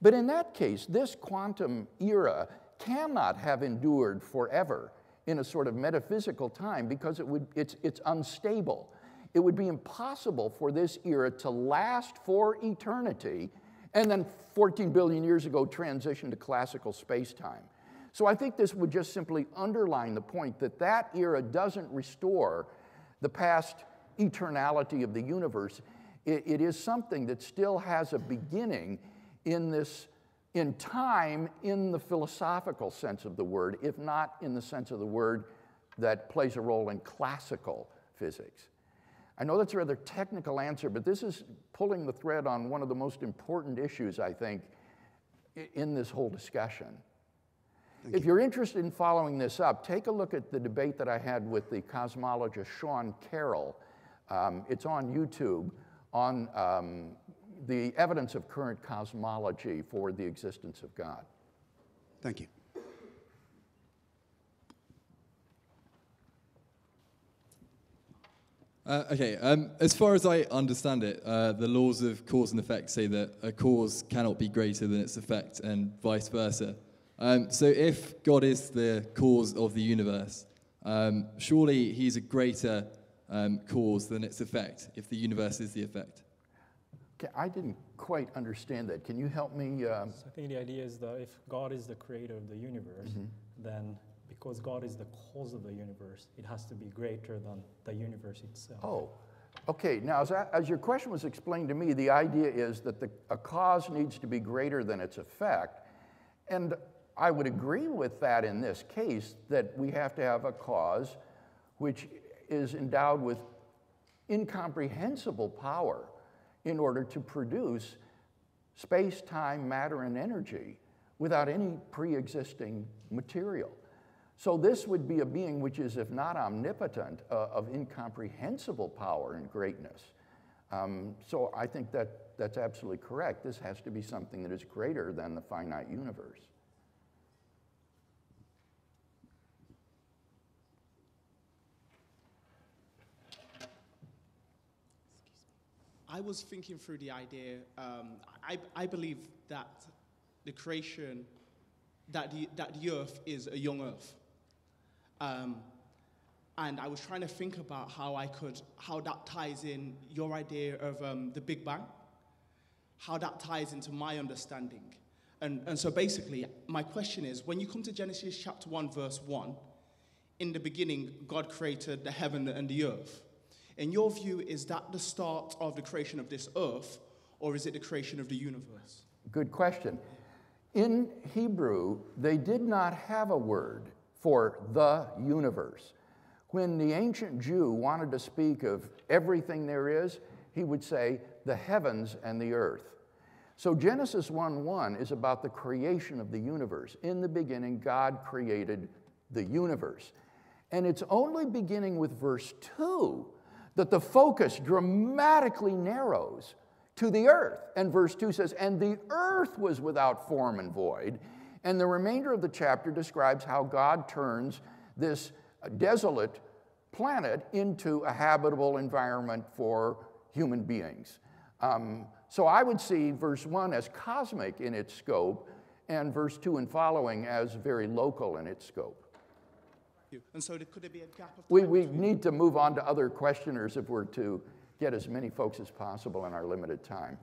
But in that case, this quantum era cannot have endured forever in a sort of metaphysical time because it's unstable. It would be impossible for this era to last for eternity and then 14 billion years ago transition to classical space-time. So I think this would just simply underline the point that that era doesn't restore the past eternality of the universe. It is something that still has a beginning in time, in the philosophical sense of the word, if not in the sense of the word that plays a role in classical physics. I know that's a rather technical answer, but this is pulling the thread on one of the most important issues, I think, in this whole discussion. If you're interested in following this up, take a look at the debate that I had with the cosmologist Sean Carroll. It's on YouTube, on the evidence of current cosmology for the existence of God. Thank you. Okay, as far as I understand it, the laws of cause and effect say that a cause cannot be greater than its effect and vice versa. So if God is the cause of the universe, surely he's a greater cause than its effect if the universe is the effect. Okay, I didn't quite understand that. Can you help me? So I think the idea is that if God is the creator of the universe, then because God is the cause of the universe, it has to be greater than the universe itself. Oh, okay. Now, as your question was explained to me, the idea is that a cause needs to be greater than its effect. And I would agree with that in this case, that we have to have a cause which is endowed with incomprehensible power in order to produce space, time, matter, and energy without any pre-existing material. So this would be a being which is, if not omnipotent, of incomprehensible power and greatness. So I think that's absolutely correct. This has to be something that is greater than the finite universe. I was thinking through the idea, I believe that the creation, that the earth is a young earth. And I was trying to think about how that ties in your idea of the Big Bang, how that ties into my understanding. And so basically, my question is, when you come to Genesis chapter 1, verse 1, in the beginning, God created the heaven and the earth. In your view, is that the start of the creation of this earth, or is it the creation of the universe? Good question. In Hebrew, they did not have a word for the universe. When the ancient Jew wanted to speak of everything there is, he would say the heavens and the earth. So Genesis 1:1 is about the creation of the universe. In the beginning, God created the universe. And it's only beginning with verse 2 that the focus dramatically narrows to the earth. And verse 2 says, and the earth was without form and void. And the remainder of the chapter describes how God turns this desolate planet into a habitable environment for human beings. So I would see verse 1 as cosmic in its scope, and verse 2 and following as very local in its scope. And so could there be a gap of We time need to move on to other questioners if we're to get as many folks as possible in our limited time.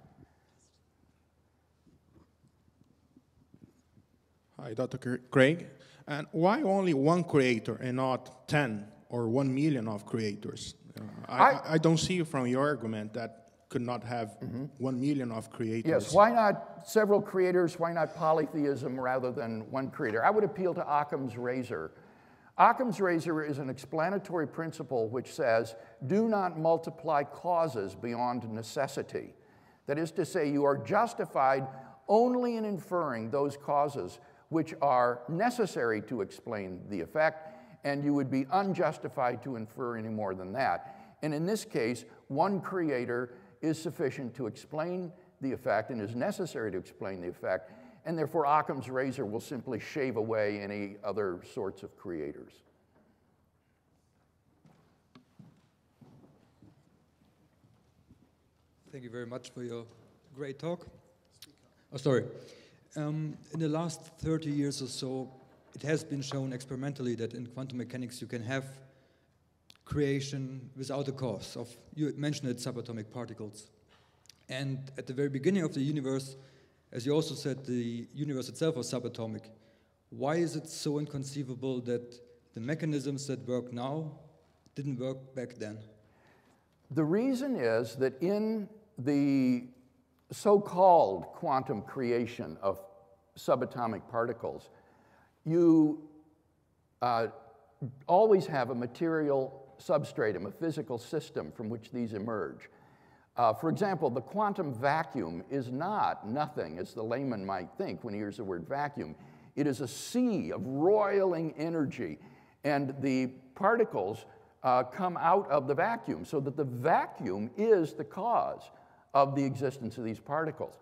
Hi, Dr. Craig. And why only one creator and not 10 or 1 million of creators? I don't see from your argument that could not have 1 million of creators. Yes, why not several creators? Why not polytheism rather than one creator? I would appeal to Occam's razor. Occam's razor is an explanatory principle which says, do not multiply causes beyond necessity. That is to say, you are justified only in inferring those causes which are necessary to explain the effect, and you would be unjustified to infer any more than that. And in this case, one creator is sufficient to explain the effect and is necessary to explain the effect, and therefore Occam's razor will simply shave away any other sorts of creators. Thank you very much for your great talk. Oh, sorry. In the last 30 years or so, it has been shown experimentally that in quantum mechanics you can have creation without a cause of, you mentioned it, subatomic particles. And at the very beginning of the universe, as you also said, the universe itself was subatomic. why is it so inconceivable that the mechanisms that work now didn't work back then? The reason is that in the so-called quantum creation of subatomic particles, you always have a material substratum, a physical system from which these emerge. For example, the quantum vacuum is not nothing, as the layman might think when he hears the word vacuum. It is a sea of roiling energy, and the particles come out of the vacuum, so that the vacuum is the cause of the existence of these particles.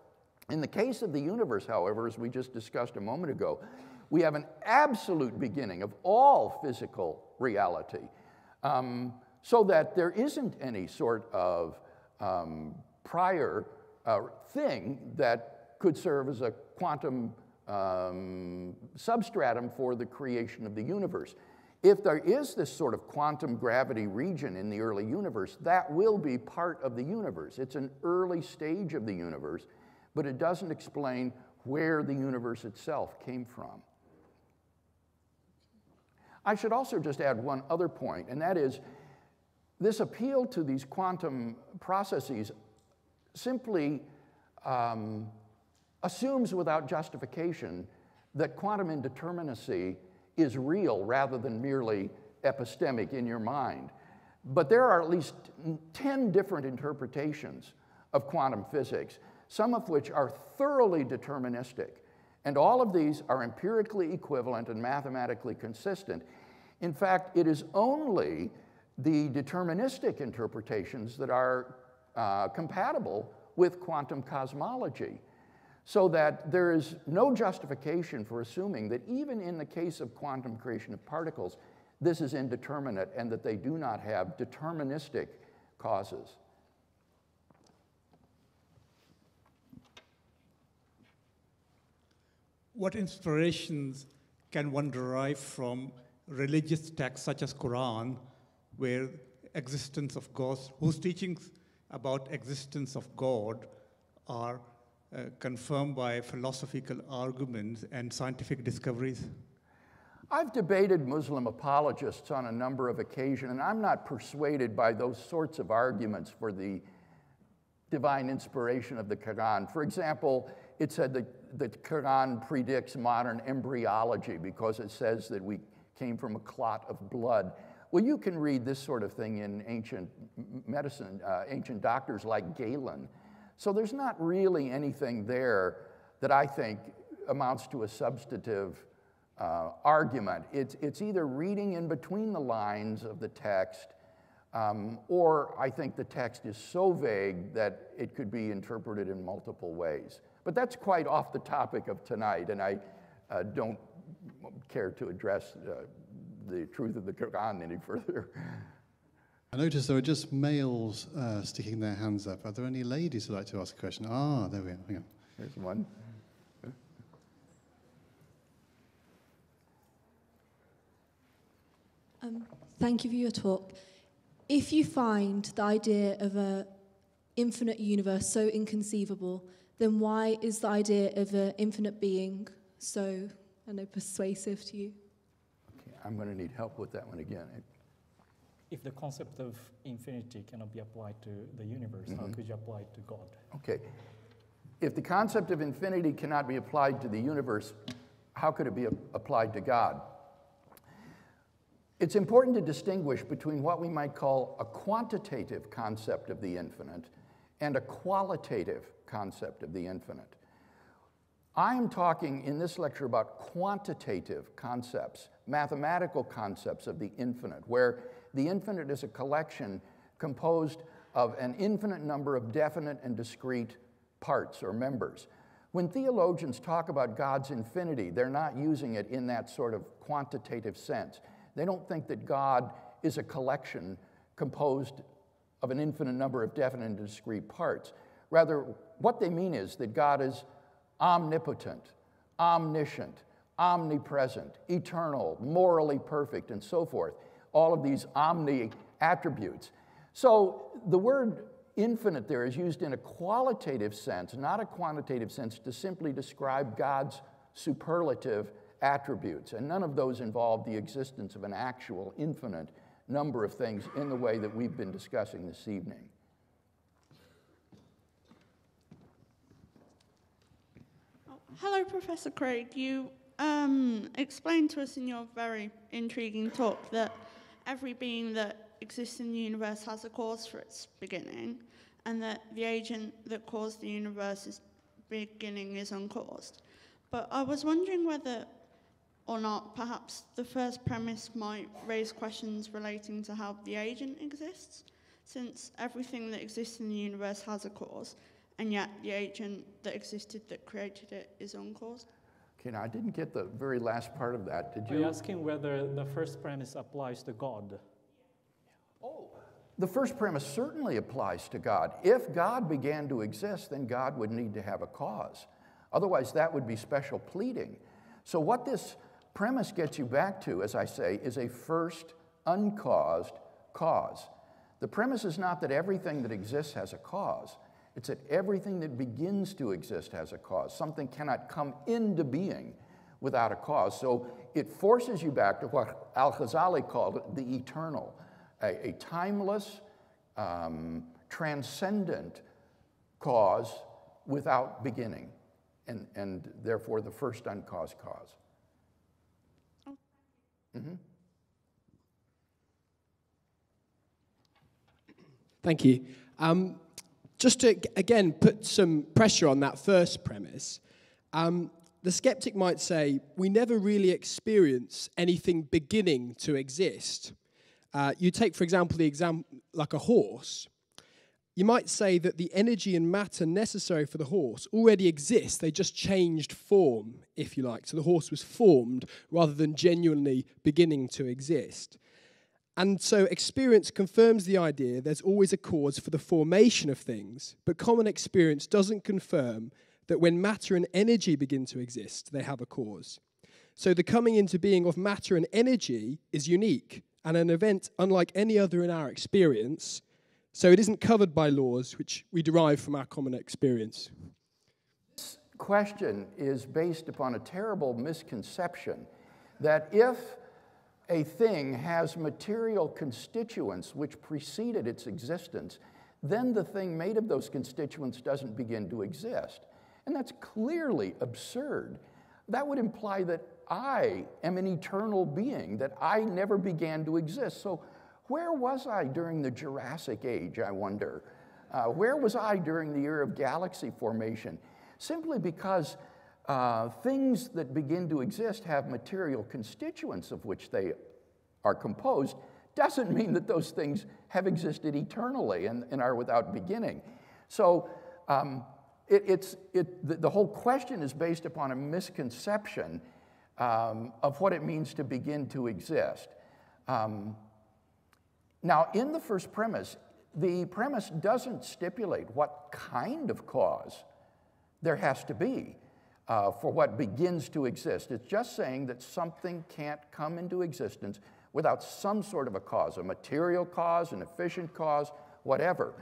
In the case of the universe, however, as we just discussed a moment ago, we have an absolute beginning of all physical reality, so that there isn't any sort of prior thing that could serve as a quantum substratum for the creation of the universe. If there is this sort of quantum gravity region in the early universe, that will be part of the universe. It's an early stage of the universe, but it doesn't explain where the universe itself came from. I should also just add one other point, and that is this appeal to these quantum processes simply assumes without justification that quantum indeterminacy is real rather than merely epistemic in your mind. But there are at least 10 different interpretations of quantum physics, some of which are thoroughly deterministic. And all of these are empirically equivalent and mathematically consistent. In fact, it is only the deterministic interpretations that are compatible with quantum cosmology, so that there is no justification for assuming that even in the case of quantum creation of particles, this is indeterminate and that they do not have deterministic causes. What inspirations can one derive from religious texts such as Quran, where existence of God, whose teachings about existence of God are confirmed by philosophical arguments and scientific discoveries? I've debated Muslim apologists on a number of occasions, and I'm not persuaded by those sorts of arguments for the divine inspiration of the Quran. For example, it said that the Quran predicts modern embryology because it says that we came from a clot of blood. Well, you can read this sort of thing in ancient medicine, ancient doctors like Galen. So there's not really anything there that I think amounts to a substantive argument. It's either reading in between the lines of the text, or I think the text is so vague that it could be interpreted in multiple ways. But that's quite off the topic of tonight, and I don't care to address the truth of the Quran any further. I noticed there are just males sticking their hands up. Are there any ladies who'd like to ask a question? Ah, there we are. Hang on. There's one. Thank you for your talk. If you find the idea of an infinite universe so inconceivable, then why is the idea of an infinite being so, I know, persuasive to you? Okay, I'm going to need help with that one again. If the concept of infinity cannot be applied to the universe, how could you apply it to God? Okay. If the concept of infinity cannot be applied to the universe, how could it be applied to God? It's important to distinguish between what we might call a quantitative concept of the infinite and a qualitative concept of the infinite. I am talking in this lecture about quantitative concepts, mathematical concepts of the infinite, where the infinite is a collection composed of an infinite number of definite and discrete parts or members. When theologians talk about God's infinity, they're not using it in that sort of quantitative sense. They don't think that God is a collection composed of an infinite number of definite and discrete parts. Rather, what they mean is that God is omnipotent, omniscient, omnipresent, eternal, morally perfect, and so forth. All of these omni attributes. So the word infinite there is used in a qualitative sense, not a quantitative sense, to simply describe God's superlative attributes, and none of those involve the existence of an actual infinite number of things in the way that we've been discussing this evening. Hello, Professor Craig. You explained to us in your very intriguing talk that every being that exists in the universe has a cause for its beginning, and that the agent that caused the universe's beginning is uncaused. But I was wondering whether or not perhaps the first premise might raise questions relating to how the agent exists, since everything that exists in the universe has a cause, and yet the agent that existed that created it is uncaused. Okay, now I didn't get the very last part of that. Did you? Are you asking whether the first premise applies to God? Oh, the first premise certainly applies to God. If God began to exist, then God would need to have a cause. Otherwise, that would be special pleading. So what this premise gets you back to, as I say, is a first uncaused cause. The premise is not that everything that exists has a cause. It's that everything that begins to exist has a cause. Something cannot come into being without a cause. So it forces you back to what Al-Ghazali called the eternal, a timeless, transcendent cause without beginning, and therefore the first uncaused cause. Mm-hmm. Thank you. Just to, again, put some pressure on that first premise, the skeptic might say, we never really experience anything beginning to exist. You take, for example, the example like a horse. You might say that the energy and matter necessary for the horse already exist. They just changed form, if you like. So the horse was formed rather than genuinely beginning to exist. And so experience confirms the idea there's always a cause for the formation of things, but common experience doesn't confirm that when matter and energy begin to exist, they have a cause. So the coming into being of matter and energy is unique and an event unlike any other in our experience, so it isn't covered by laws which we derive from our common experience. This question is based upon a terrible misconception that if a thing has material constituents which preceded its existence, then the thing made of those constituents doesn't begin to exist. And that's clearly absurd. That would imply that I am an eternal being, that I never began to exist. So where was I during the Jurassic Age, I wonder? Where was I during the era of galaxy formation? Simply because things that begin to exist have material constituents of which they are composed doesn't mean that those things have existed eternally and are without beginning. So the whole question is based upon a misconception of what it means to begin to exist. Now, in the first premise, the premise doesn't stipulate what kind of cause there has to be for what begins to exist. It's just saying that something can't come into existence without some sort of a cause, a material cause, an efficient cause, whatever.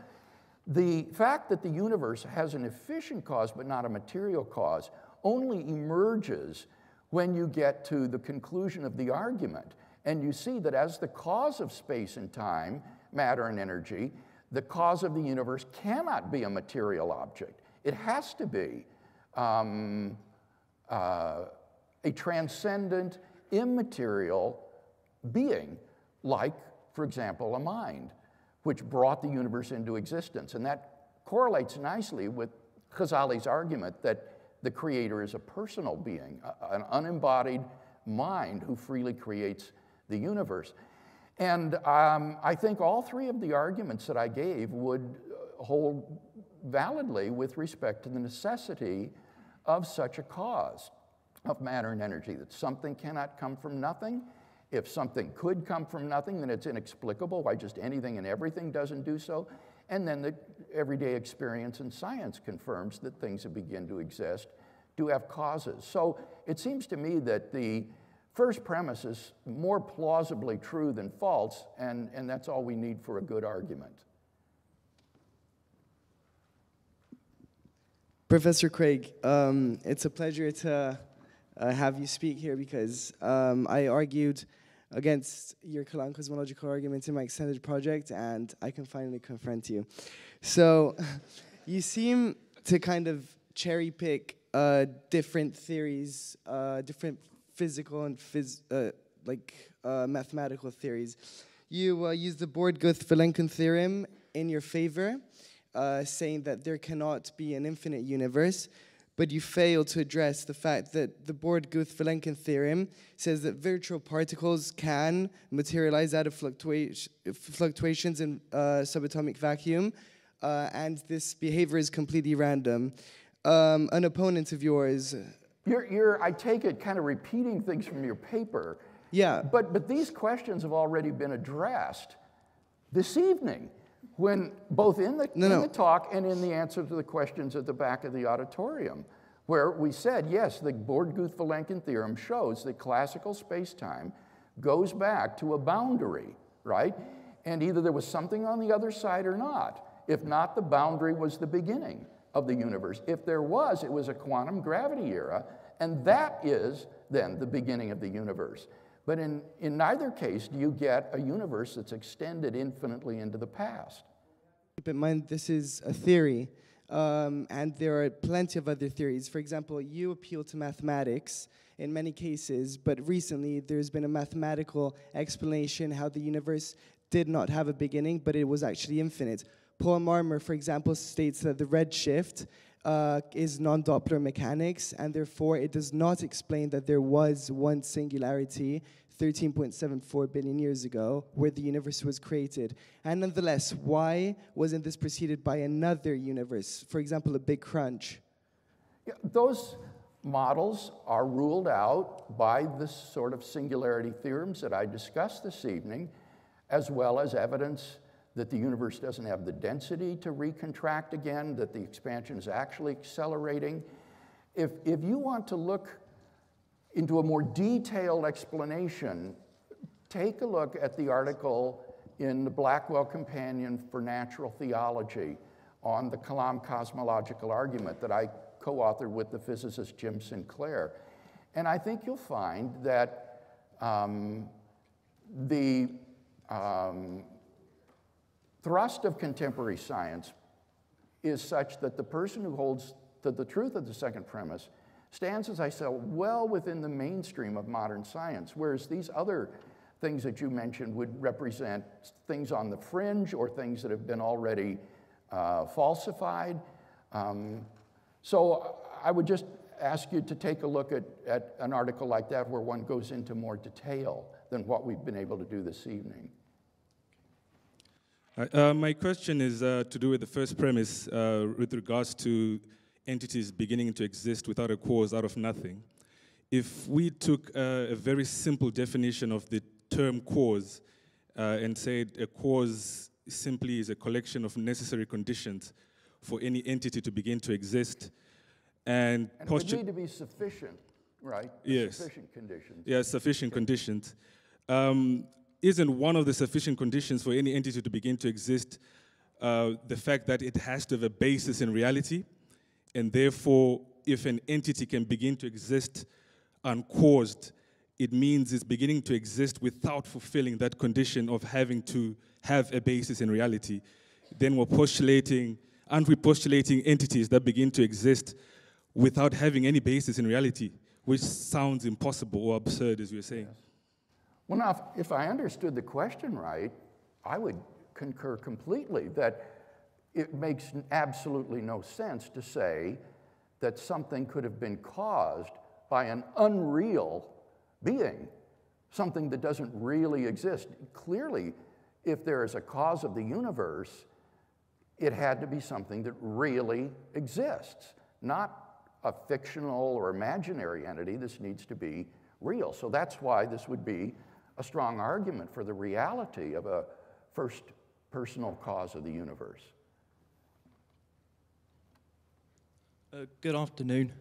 The fact that the universe has an efficient cause but not a material cause only emerges when you get to the conclusion of the argument. And you see that as the cause of space and time, matter and energy, the cause of the universe cannot be a material object. It has to be a transcendent, immaterial being, like, for example, a mind, which brought the universe into existence. And that correlates nicely with Ghazali's argument that the creator is a personal being, an unembodied mind who freely creates the universe. And I think all three of the arguments that I gave would hold validly with respect to the necessity of such a cause of matter and energy, that something cannot come from nothing. If something could come from nothing, then it's inexplicable why just anything and everything doesn't do so. And then the everyday experience in science confirms that things that begin to exist do have causes. So it seems to me that the first premise is more plausibly true than false, and that's all we need for a good argument. Professor Craig, it's a pleasure to have you speak here because I argued against your Kalam Cosmological argument in my extended project, and I can finally confront you. So you seem to kind of cherry pick different theories, different physical and mathematical theories. You use the Born-Guth-Vilenkin theorem in your favor, saying that there cannot be an infinite universe, but you fail to address the fact that the Born-Guth-Vilenkin theorem says that virtual particles can materialize out of fluctuations in subatomic vacuum, and this behavior is completely random. An opponent of yours... You're, I take it, kind of repeating things from your paper. Yeah. But these questions have already been addressed this evening, when both in the talk and in the answer to the questions at the back of the auditorium, where we said, yes, the Born-Guth-Vilenkin theorem shows that classical space-time goes back to a boundary, right? And either there was something on the other side or not. If not, the boundary was the beginning of the universe. If there was, it was a quantum gravity era, and that is then the beginning of the universe. But in neither case do you get a universe that's extended infinitely into the past. Keep in mind, this is a theory, and there are plenty of other theories. For example, you appeal to mathematics in many cases, but recently there's been a mathematical explanation how the universe did not have a beginning, but it was actually infinite. Paul Marmer, for example, states that the redshift is non-Doppler mechanics, and therefore it does not explain that there was one singularity 13.74 billion years ago where the universe was created. And nonetheless, why wasn't this preceded by another universe? For example, a big crunch. Yeah, those models are ruled out by the sort of singularity theorems that I discussed this evening, as well as evidence that the universe doesn't have the density to recontract again, that the expansion is actually accelerating. If you want to look into a more detailed explanation, take a look at the article in the Blackwell Companion for Natural Theology on the Kalam Cosmological argument that I co-authored with the physicist Jim Sinclair. And I think you'll find that the thrust of contemporary science is such that the person who holds to the truth of the second premise stands, as I said, well within the mainstream of modern science, whereas these other things that you mentioned would represent things on the fringe or things that have been already falsified. So I would just ask you to take a look at an article like that where one goes into more detail than what we've been able to do this evening. My question is to do with the first premise with regards to entities beginning to exist without a cause, out of nothing. If we took a very simple definition of the term cause and said a cause simply is a collection of necessary conditions for any entity to begin to exist, and it would need to be sufficient, right? Yes. Sufficient conditions. Yes, sufficient conditions. Isn't one of the sufficient conditions for any entity to begin to exist the fact that it has to have a basis in reality? And therefore, if an entity can begin to exist uncaused, it means it's beginning to exist without fulfilling that condition of having to have a basis in reality. Then we're postulating, aren't we postulating entities that begin to exist without having any basis in reality, which sounds impossible or absurd, as you're saying? Yes. Well, now, if I understood the question right, I would concur completely that it makes absolutely no sense to say that something could have been caused by an unreal being, something that doesn't really exist. Clearly, if there is a cause of the universe, it had to be something that really exists, not a fictional or imaginary entity. This needs to be real. So that's why this would be a strong argument for the reality of a first personal cause of the universe. Good afternoon.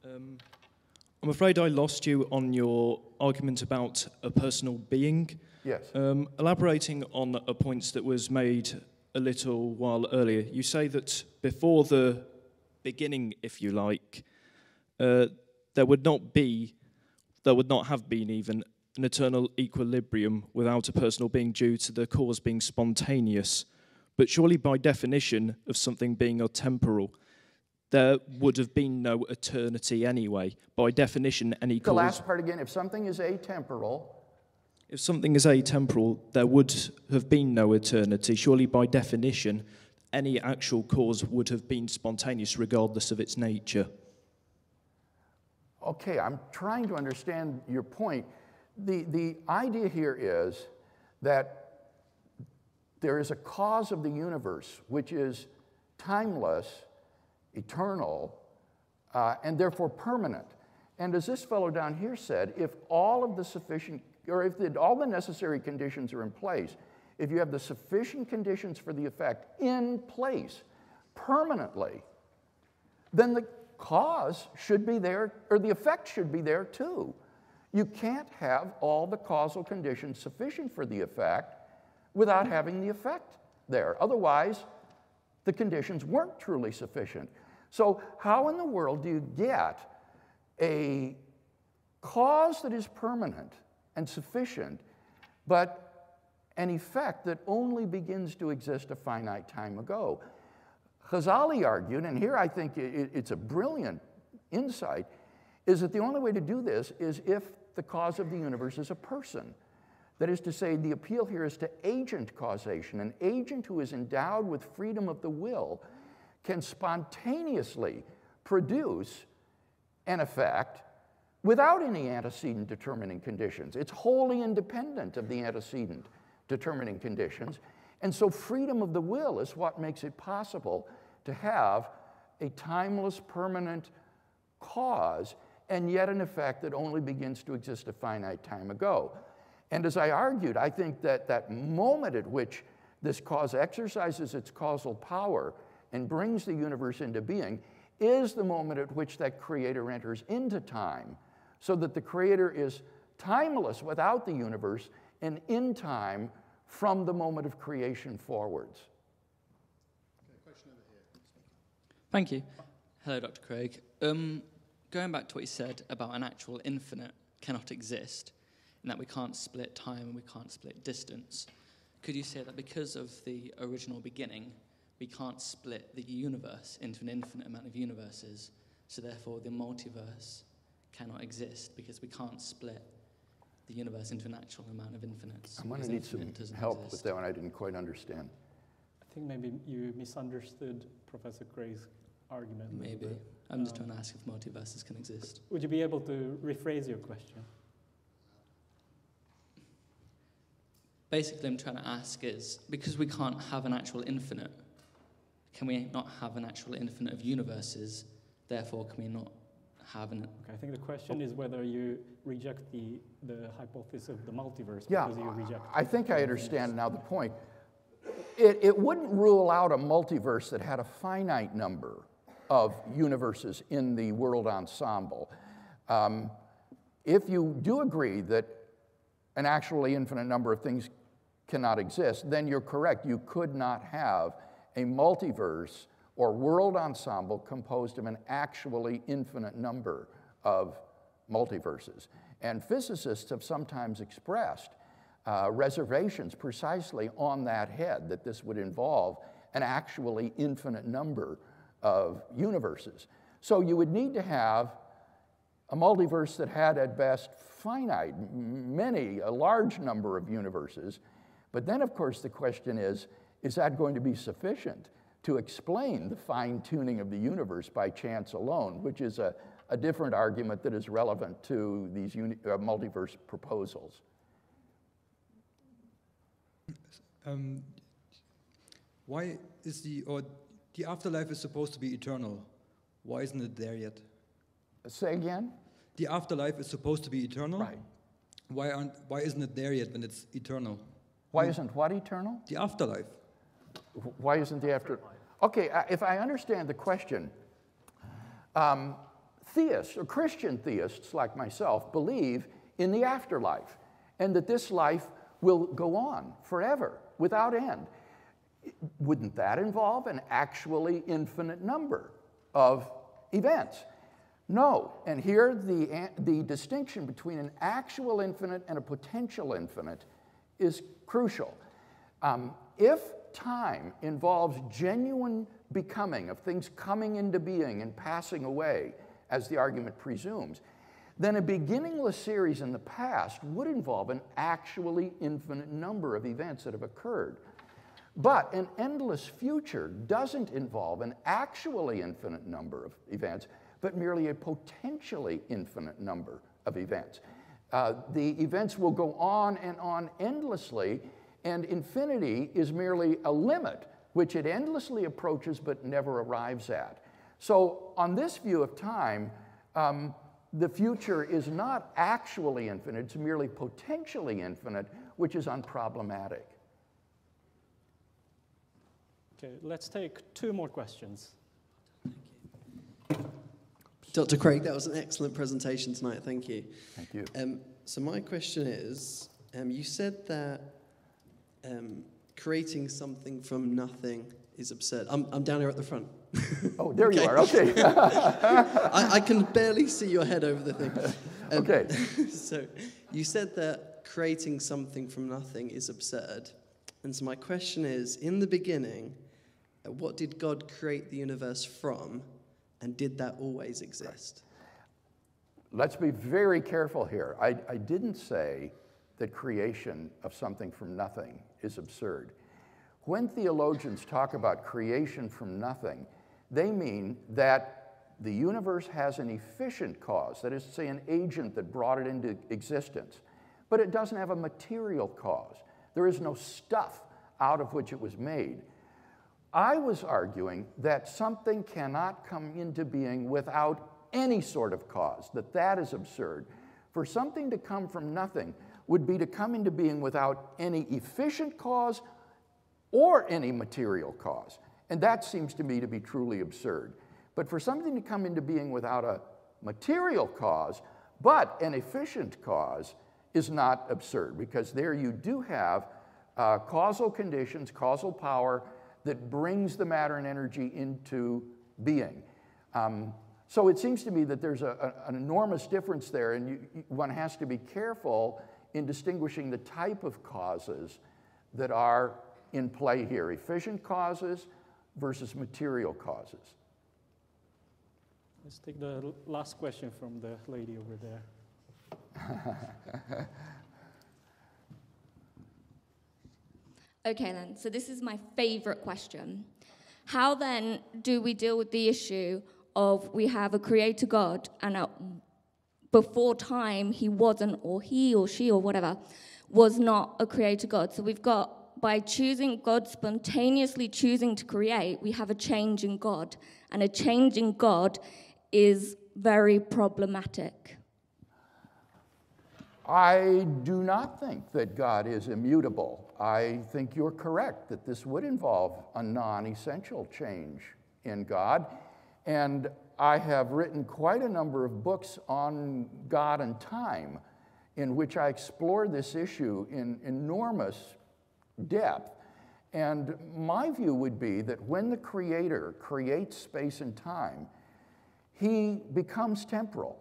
I'm afraid I lost you on your argument about a personal being. Yes. Elaborating on a point that was made a little while earlier, you say that before the beginning, if you like, there would not have been even an eternal equilibrium without a personal being due to the cause being spontaneous. But surely by definition of something being atemporal, there would have been no eternity anyway. By definition, any cause... The last part again, if something is atemporal... If something is atemporal, there would have been no eternity. Surely by definition, any actual cause would have been spontaneous regardless of its nature. Okay, I'm trying to understand your point. The idea here is that there is a cause of the universe which is timeless, eternal, and therefore permanent. And as this fellow down here said, if all of the sufficient, or if all the necessary conditions are in place, if you have the sufficient conditions for the effect in place permanently, then the cause should be there, or the effect should be there too. You can't have all the causal conditions sufficient for the effect without having the effect there. Otherwise, the conditions weren't truly sufficient. So how in the world do you get a cause that is permanent and sufficient, but an effect that only begins to exist a finite time ago? Ghazali argued, and here I think it's a brilliant insight, is that the only way to do this is if the cause of the universe is a person. That is to say, the appeal here is to agent causation. An agent who is endowed with freedom of the will can spontaneously produce an effect without any antecedent determining conditions. It's wholly independent of the antecedent determining conditions. And so freedom of the will is what makes it possible to have a timeless, permanent cause, and yet an effect that only begins to exist a finite time ago. And as I argued, I think that that moment at which this cause exercises its causal power and brings the universe into being is the moment at which that creator enters into time, so that the creator is timeless without the universe and in time from the moment of creation forwards. Thank you. Hello, Dr. Craig. Going back to what you said about an actual infinite cannot exist, and that we can't split time and we can't split distance, could you say that because of the original beginning, we can't split the universe into an infinite amount of universes, so therefore the multiverse cannot exist because we can't split the universe into an actual amount of infinites? I'm going to need some help with that one. I didn't quite understand. I think maybe you misunderstood Professor Gray's argument. Maybe. I'm just trying to ask if multiverses can exist. Would you be able to rephrase your question? Basically, I'm trying to ask is, because we can't have an actual infinite, can we not have an actual infinite of universes? Therefore, can we not have an... Okay, I think the question is whether you reject the hypothesis of the multiverse. Yeah, because you reject I think I understand now the point. It wouldn't rule out a multiverse that had a finite number of universes in the world ensemble. If you do agree that an actually infinite number of things cannot exist, then you're correct. You could not have a multiverse or world ensemble composed of an actually infinite number of multiverses. And physicists have sometimes expressed reservations precisely on that head, that this would involve an actually infinite number of universes. So you would need to have a multiverse that had at best finite, a large number of universes. But then, of course, the question is that going to be sufficient to explain the fine-tuning of the universe by chance alone, which is a different argument that is relevant to these multiverse proposals. Why is the afterlife is supposed to be eternal? Why isn't it there yet? Say again? The afterlife is supposed to be eternal. Right. Why isn't it there yet when it's eternal? Why isn't what eternal? The afterlife. Why isn't the afterlife? Okay, if I understand the question, theists or Christian theists like myself believe in the afterlife and that this life will go on forever without end. Wouldn't that involve an actually infinite number of events? No, and here the distinction between an actual infinite and a potential infinite is crucial. If time involves genuine becoming of things coming into being and passing away, as the argument presumes, then a beginningless series in the past would involve an actually infinite number of events that have occurred. But an endless future doesn't involve an actually infinite number of events, but merely a potentially infinite number of events. The events will go on and on endlessly, and infinity is merely a limit which it endlessly approaches but never arrives at. So on this view of time, the future is not actually infinite, it's merely potentially infinite, which is unproblematic. Okay, let's take 2 more questions. Dr. Craig, that was an excellent presentation tonight. Thank you. Thank you. So my question is, you said that creating something from nothing is absurd. I'm down here at the front. Oh, there you are. Okay. I can barely see your head over the thing. Okay. So you said that creating something from nothing is absurd. And so my question is, in the beginning, what did God create the universe from? And did that always exist? Let's be very careful here. I didn't say that creation of something from nothing is absurd. When theologians talk about creation from nothing, they mean that the universe has an efficient cause, that is to say, an agent that brought it into existence, but it doesn't have a material cause. There is no stuff out of which it was made. I was arguing that something cannot come into being without any sort of cause, that is absurd. For something to come from nothing would be to come into being without any efficient cause or any material cause. And that seems to me to be truly absurd. But for something to come into being without a material cause, but an efficient cause, is not absurd, because there you do have causal conditions, causal power, that brings the matter and energy into being. So it seems to me that there's an enormous difference there, and one has to be careful in distinguishing the type of causes that are in play here, efficient causes versus material causes. Let's take the last question from the lady over there. Okay then, so this is my favorite question. How then do we deal with the issue of we have a creator God and before time he wasn't, or he or she or whatever, was not a creator God. So we've got, by choosing God, spontaneously choosing to create, we have a change in God. And a change in God is very problematic. I do not think that God is immutable. I think you're correct that this would involve a non-essential change in God. And I have written quite a number of books on God and time in which I explore this issue in enormous depth. And my view would be that when the Creator creates space and time, he becomes temporal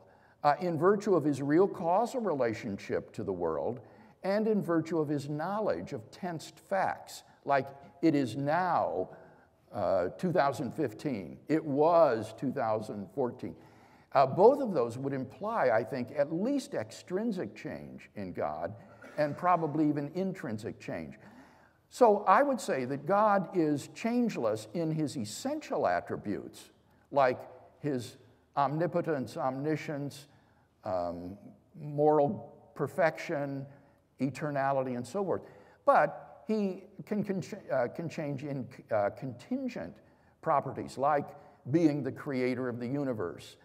in virtue of his real causal relationship to the world and in virtue of his knowledge of tensed facts, like it is now 2015, it was 2014. Both of those would imply, I think, at least extrinsic change in God and probably even intrinsic change. So I would say that God is changeless in his essential attributes, like his omnipotence, omniscience, moral perfection, eternality, and so forth. But he can change in contingent properties, like being the creator of the universe,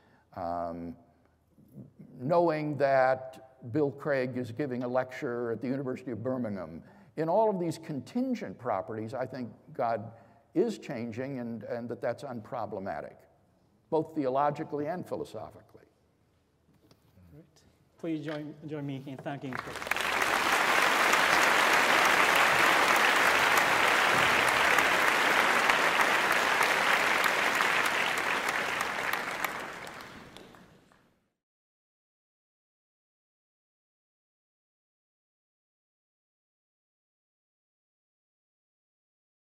knowing that Bill Craig is giving a lecture at the University of Birmingham. In all of these contingent properties, I think God is changing and that's unproblematic, both theologically and philosophically. Great. Please join me in thanking